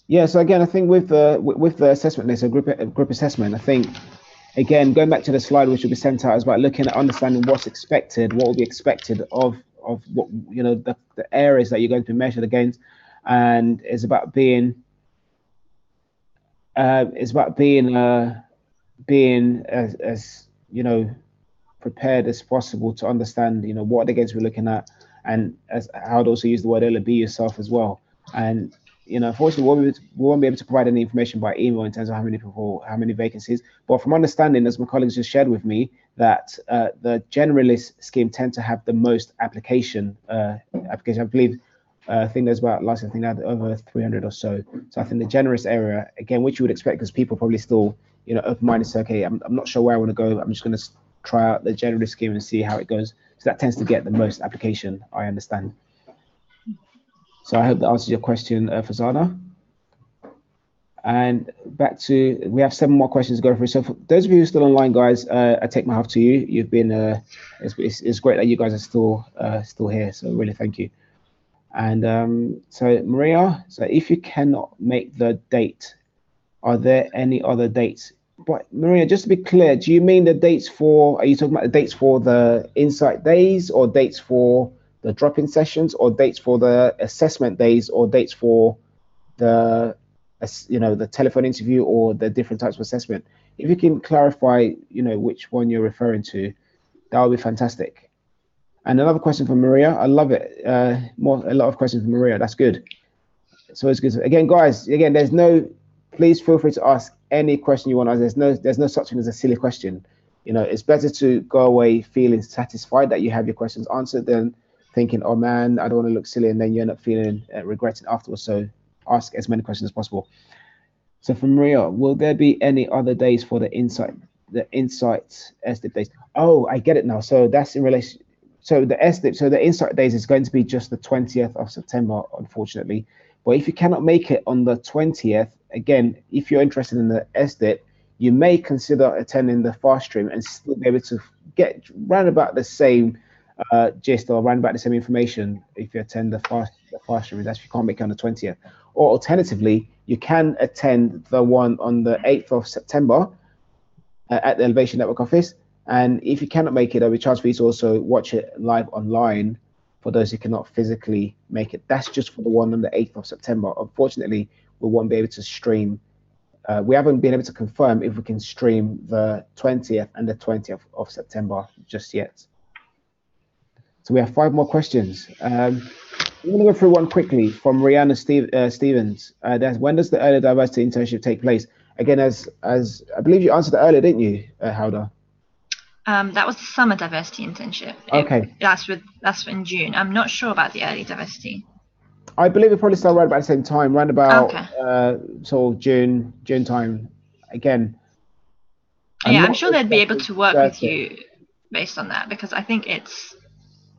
Yeah. So again, I think with the assessment days, so group assessment, I think again going back to the slide which will be sent out is about looking at understanding what's expected, what will be expected of what the areas that you're going to be measured against, and it's about being being as prepared as possible to understand what the games we're looking at, and as I would also use the word earlier, be yourself as well. And unfortunately we won't be able to provide any information by email in terms of how many people, how many vacancies, but from understanding, as my colleagues just shared with me, that the generalist scheme tend to have the most application. I believe I think there's about last I think I had over 300 or so. So I think the generous area, again, which you would expect, because people probably still open-minded, say, okay, I'm not sure where I want to go, I'm just going to try out the generalist scheme and see how it goes. So that tends to get the most application, I understand. So I hope that answers your question, Fazana. And back to, we have 7 more questions to go through. So for those of you who are still online, guys, I take my hat to you. You've been, it's great that you guys are still here. So really thank you. And so Maria, so if you cannot make the date, are there any other dates? But Maria, just to be clear, do you mean the dates for, are you talking about the dates for the insight days, or dates for the drop-in sessions, or dates for the assessment days, or dates for the the telephone interview, or the different types of assessment? If you can clarify which one you're referring to, that would be fantastic. And another question from Maria. I love it. A lot of questions from Maria. That's good. So it's good. Again, guys, please feel free to ask any question you want to ask. There's no such thing as a silly question. It's better to go away feeling satisfied that you have your questions answered than thinking, oh man, I don't want to look silly, and then you end up feeling regretting afterwards. So ask as many questions as possible. So from Maria, will there be any other days for the insight SDIP days? Oh, I get it now. So that's in relation. So the SDIP, so the insight days is going to be just the 20th of September, unfortunately. But if you cannot make it on the 20th, again, if you're interested in the SDIP, you may consider attending the fast stream and still be able to get round about the same gist, or round about the same information if you attend the fast stream. That's if you can't make it on the 20th. Or alternatively, you can attend the one on the 8th of September at the Elevation Network office. And if you cannot make it, there'll be a chance for you to also watch it live online for those who cannot physically make it. That's just for the one on the 8th of September. Unfortunately, we won't be able to stream. We haven't been able to confirm if we can stream the 20th and the 20th of September just yet. So we have 5 more questions. I'm going to go through one quickly from Rihanna Stevens. When does the early diversity internship take place? Again, as I believe you answered that earlier, didn't you, Howder? That was the summer diversity internship. Okay. That's in June. I'm not sure about the early diversity. I believe it probably started right about the same time, around about sort of June time. Again. I'm sure they'd be able to work with you based on that, because I think it's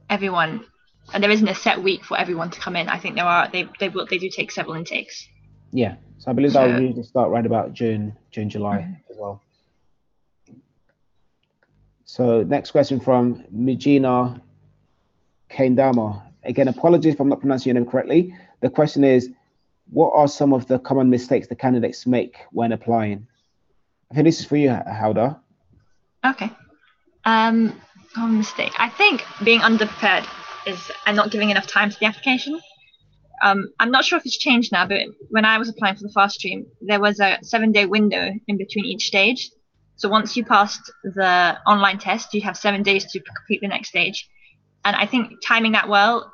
everyone, and there isn't a set week for everyone to come in. I think they do take several intakes. Yeah, so I believe that will usually start right about June, July as well. So next question from Mijina Kendama. Again, apologies if I'm not pronouncing your name correctly. The question is, what are some of the common mistakes the candidates make when applying? I think this is for you, Howder. Okay. Common mistake. I think being underprepared and not giving enough time to the application. I'm not sure if it's changed now, but when I was applying for the fast stream, there was a 7-day window in between each stage. So once you passed the online test, you have 7 days to complete the next stage. And I think timing that well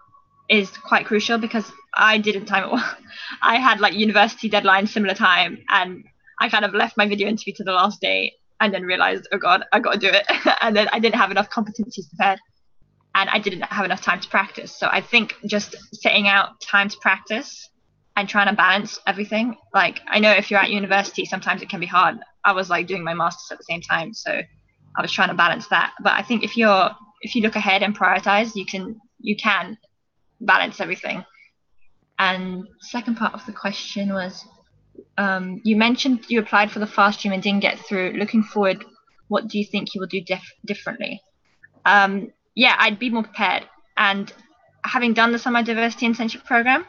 is quite crucial, because I didn't time it well. I had like university deadline, similar time, and I kind of left my video interview to the last day and then realized, oh God, I got to do it. And then I didn't have enough competencies prepared, and I didn't have enough time to practice. So I think just setting out time to practice and trying to balance everything. Like, I know if you're at university, sometimes it can be hard. I was like doing my master's at the same time, so I was trying to balance that. But I think if you look ahead and prioritize, you can you can balance everything. And second part of the question was, you mentioned you applied for the fast stream and didn't get through. Looking forward, what do you think you will do differently? Yeah, I'd be more prepared. And having done the summer diversity internship program,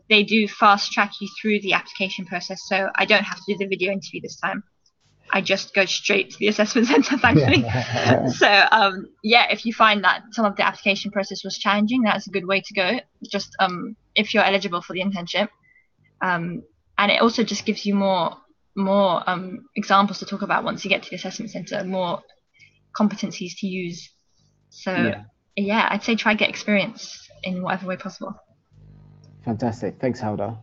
they do fast track you through the application process. So I don't have to do the video interview this time. I just go straight to the assessment center, thankfully. So yeah, if you find that some of the application process was challenging, that's a good way to go. Just if you're eligible for the internship. And it also just gives you more examples to talk about once you get to the assessment center, more competencies to use. So yeah, I'd say try to get experience in whatever way possible. Fantastic. Thanks, Helda.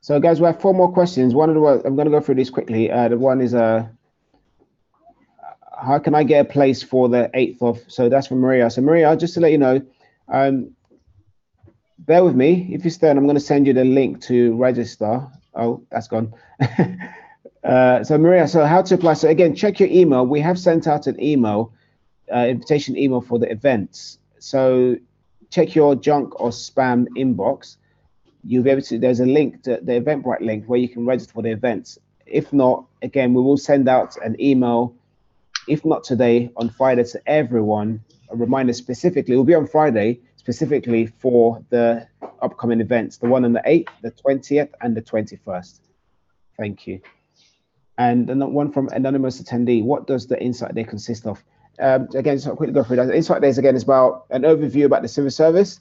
So guys, we have 4 more questions. One of the I'm going to go through these quickly. The one is how can I get a place for the 8th of, so that's from Maria. So Maria, just to let you know, bear with me. If you stay on, I'm going to send you the link to register. Oh, that's gone. So Maria, so how to apply. So again, check your email. We have sent out an email, invitation email for the events. So check your junk or spam inbox. You'll be able to, there's a link to the Eventbrite link where you can register for the events. If not, again, we will send out an email, if not today, on Friday to everyone, a reminder specifically, it will be on Friday, specifically for the upcoming events, the one on the 8th, the 20th, and the 21st. Thank you. And the one from anonymous attendee, what does the Insight Day consist of? Again, so I'll quickly go through that. Insight Days, again, is about an overview about the civil service,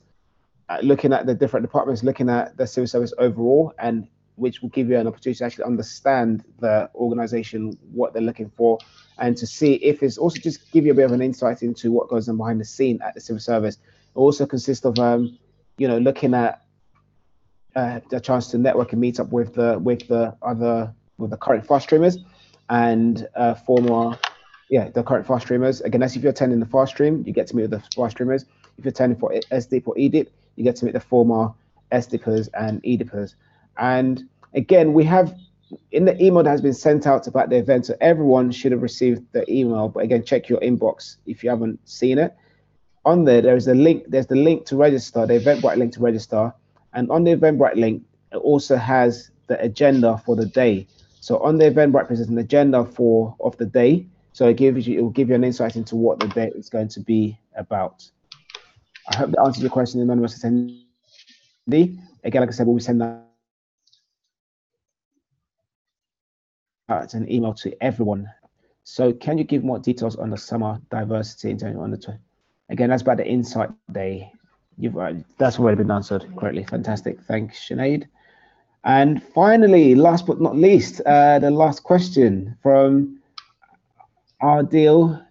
looking at the different departments, looking at the civil service overall, and which will give you an opportunity to actually understand the organization, what they're looking for, and to see if it's also just give you a bit of an insight into what goes on behind the scene at the civil service. It also consists of, you know, looking at the chance to network and meet up with the current fast streamers and the current fast streamers. Again, that's if you're attending the fast stream, you get to meet with the fast streamers. If you're attending for SDIP or EDIP, you get to meet the former SDIPers and EDIPers. And again, we have in the email that has been sent out about the event, so everyone should have received the email, but again, check your inbox if you haven't seen it. On there's a link, there's the link to register, the Eventbrite link to register. And on the Eventbrite link, it also has the agenda for the day. So on the Eventbrite, there's an agenda of the day. So it will give you an insight into what the day is going to be about. I hope that answers your question, anonymous attendee. Again, like I said, we'll be sending out an email to everyone. So can you give more details on the summer diversity on the again, that's about the Insight Day. That's already been answered correctly. Fantastic. Thanks, Sinead. And finally, last but not least, the last question from Ardil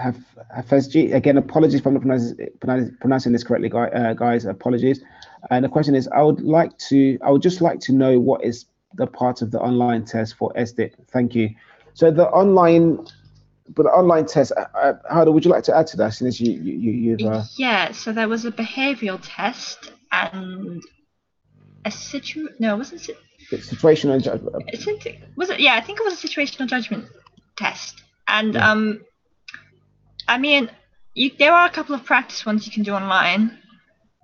Hafezji. Again, apologies if I'm not pronouncing this correctly, guys. Apologies. And the question is, I would just like to know what is the part of the online test for SDIP. Thank you. So the online test, Hada, would you like to add to that since you've Yeah, so there was a behavioral test and a situational judgment. Was it? Yeah, I think it was a situational judgment test. And I mean, there are a couple of practice ones you can do online.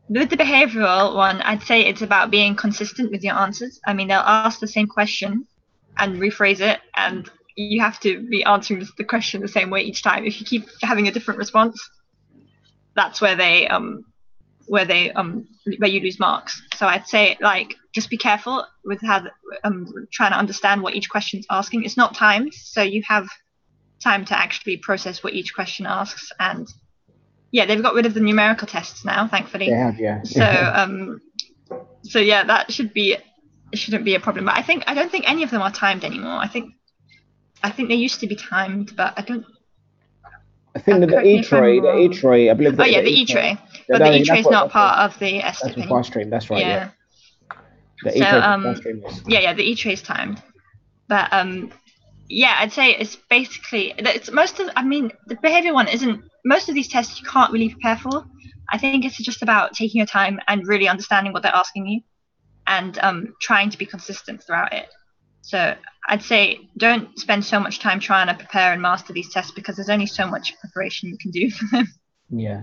With the behavioral one, I'd say it's about being consistent with your answers. I mean, they'll ask the same question and rephrase it, and you have to be answering the question the same way each time. If you keep having a different response, that's where you lose marks. So I'd say, like, just be careful with how trying to understand what each question's asking. It's not timed, so you have time to actually process what each question asks. And yeah, they've got rid of the numerical tests now, thankfully. They have, yeah. So yeah, that shouldn't be a problem. But I don't think any of them are timed anymore. I think they used to be timed, but I think the E-tray, I believe. The E-tray. But the E-tray is not part of the SDIP. That's fast stream. That's right. Yeah. The the E-tray is timed, but yeah, I'd say it's basically the behavior one isn't. Most of these tests you can't really prepare for. I think it's just about taking your time and really understanding what they're asking you, and trying to be consistent throughout it. So I'd say don't spend so much time trying to prepare and master these tests, because there's only so much preparation you can do for them. Yeah.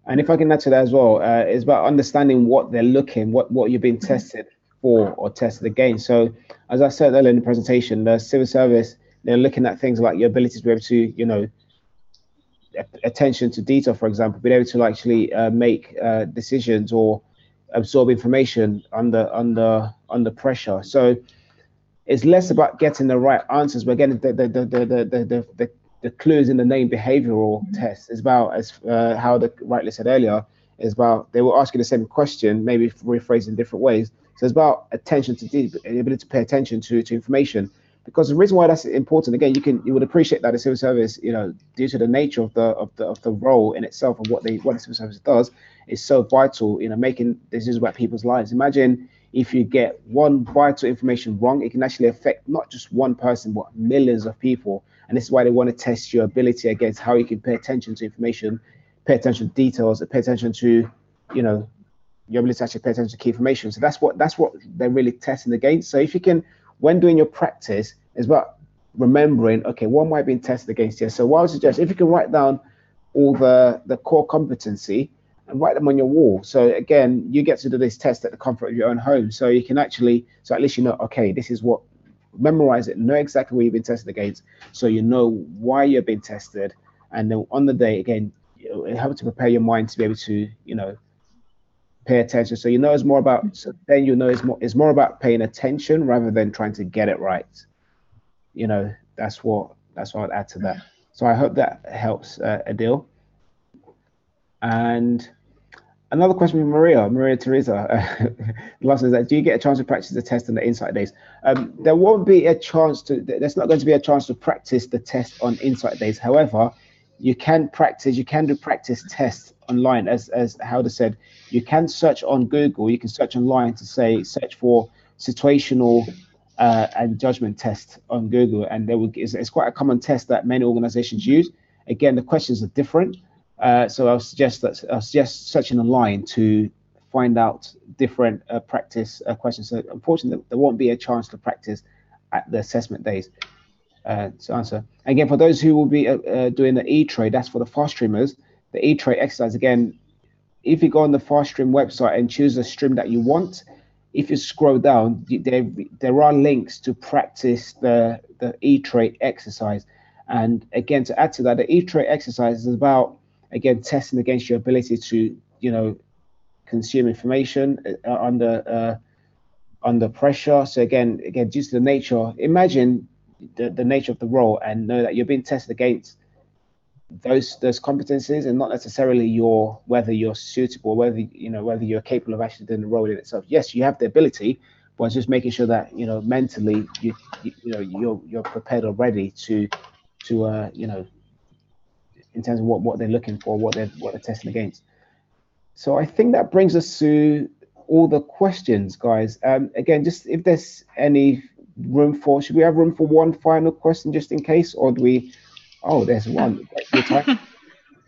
And if I can add to that as well, it's about understanding what they're looking, what you're being tested for or tested against. So, as I said earlier in the presentation, the civil service, they're looking at things like your ability to be able to, attention to detail, for example, being able to actually make decisions or absorb information under pressure. So it's less about getting the right answers, but again, the clues in the name behavioral test is about, as how the rightly said earlier, is about they will ask you the same question, maybe rephrased in different ways. So it's about attention to the ability to pay attention to information. Because the reason why that's important, again, you would appreciate that the civil service, due to the nature of the role in itself and what the civil service does, is so vital, making decisions about people's lives. Imagine if you get one vital information wrong, it can actually affect not just one person, but millions of people. And this is why they want to test your ability against how you can pay attention to information, pay attention to details, pay attention to, your ability to actually pay attention to key information. So that's what they're really testing against. So if you can, when doing your practice, it's about remembering, okay, what am I being tested against here? So what I would suggest, if you can write down all the core competency and write them on your wall. So again, you get to do this test at the comfort of your own home. So you can actually, so at least you know, okay, this is what, memorize it, know exactly what you've been tested against. So you know why you're being tested. And then on the day, again, it helps to prepare your mind to be able to, pay attention. So it's more about, so then it's more about paying attention rather than trying to get it right. That's what I'd add to that. So I hope that helps, Adil. And another question from Maria Teresa. The last one is that, do you get a chance to practice the test on the Insight days? There won't be a chance to, there's not going to be a chance to practice the test on Insight days. However, you can do practice tests online, as Howder said. You can search on Google, you can search online to search for situational and judgment test on Google, and it's quite a common test that many organizations use. Again, the questions are different. So I'll suggest searching online to find out different practice questions. So unfortunately, there won't be a chance to practice at the assessment days. To answer. Again, for those who will be doing the e-trade, that's for the fast streamers. The e-trade exercise, again, if you go on the fast stream website and choose the stream that you want, if you scroll down, there are links to practice the e-trade exercise. And again, to add to that, the e-trade exercise is about, again, testing against your ability to, consume information under pressure. So again, due to the nature, imagine the nature of the role and know that you're being tested against those competencies and not necessarily whether you're suitable, whether you're capable of actually doing the role in itself. Yes, you have the ability, but it's just making sure that mentally you're prepared already to in terms of what they're looking for, what they're testing against. So I think that brings us to all the questions, guys. Again, just if there's any room for, should we have room for one final question just in case, or do we? Oh, there's one.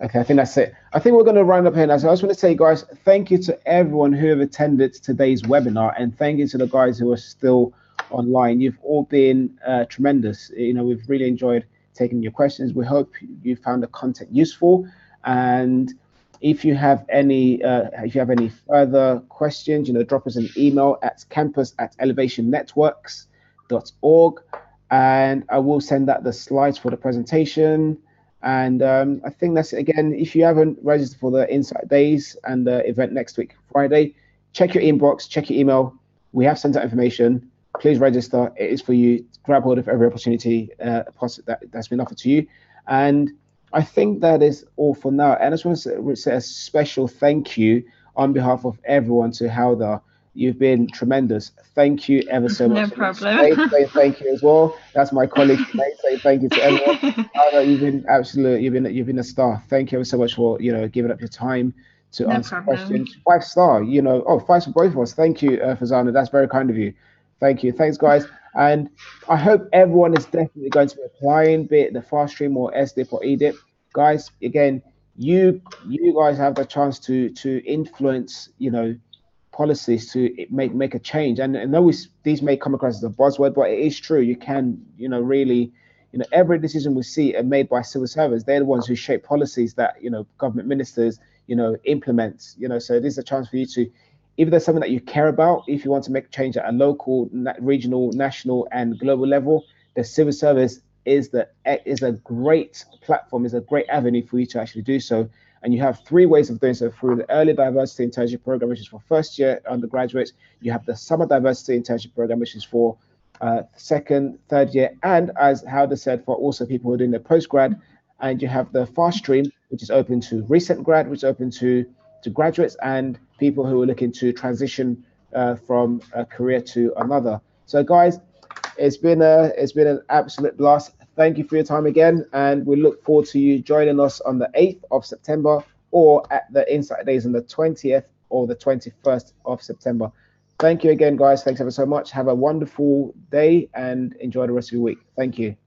Okay, I think that's it. I think we're going to round up here now. So I just want to say, guys, thank you to everyone who have attended today's webinar, and thank you to the guys who are still online. You've all been tremendous. We've really enjoyed taking your questions. We hope you found the content useful, and if you have any further questions, drop us an email at campus@elevationnetworks.org, and I will send out the slides for the presentation. And I think that's it. Again, if you haven't registered for the Insight Days and the event next week, Friday, check your inbox, check your email. We have sent out information. Please register. It is for you. Grab hold of every opportunity that's been offered to you. And I think that is all for now. And I just want to say a special thank you on behalf of everyone to Howder. You've been tremendous. Thank you ever so much. No problem. Say thank you as well. That's my colleague. Say thank you to everyone. Howder, you've been absolute. You've been a star. Thank you ever so much for giving up your time to answer questions. 5-star. 5 for both of us. Thank you, Fazana. That's very kind of you. Thank you. Thanks, guys. And I hope everyone is definitely going to be applying, be it the fast stream or SDIP or EDIP. Guys, again, you guys have the chance to influence, policies to make a change. And I know these may come across as a buzzword, but it is true. You can, really, every decision we see are made by civil servants. They're the ones who shape policies that government ministers implement. So this is a chance for you to, if there's something that you care about, if you want to make change at a local, regional, national, and global level, the civil service is a great platform, is a great avenue for you to actually do so. And you have three ways of doing so: through the early diversity internship program, which is for first year undergraduates. You have the summer diversity internship program, which is for second, third year, and as Howard said, for also people who are doing their postgrad. And you have the fast stream, which is open to recent grad, which is open to graduates and people who are looking to transition from a career to another. So guys, it's been an absolute blast. Thank you for your time again, and we look forward to you joining us on the 8th of September or at the Insight Days on the 20th or the 21st of September. Thank you again, guys. Thanks ever so much. Have a wonderful day and enjoy the rest of your week. Thank you.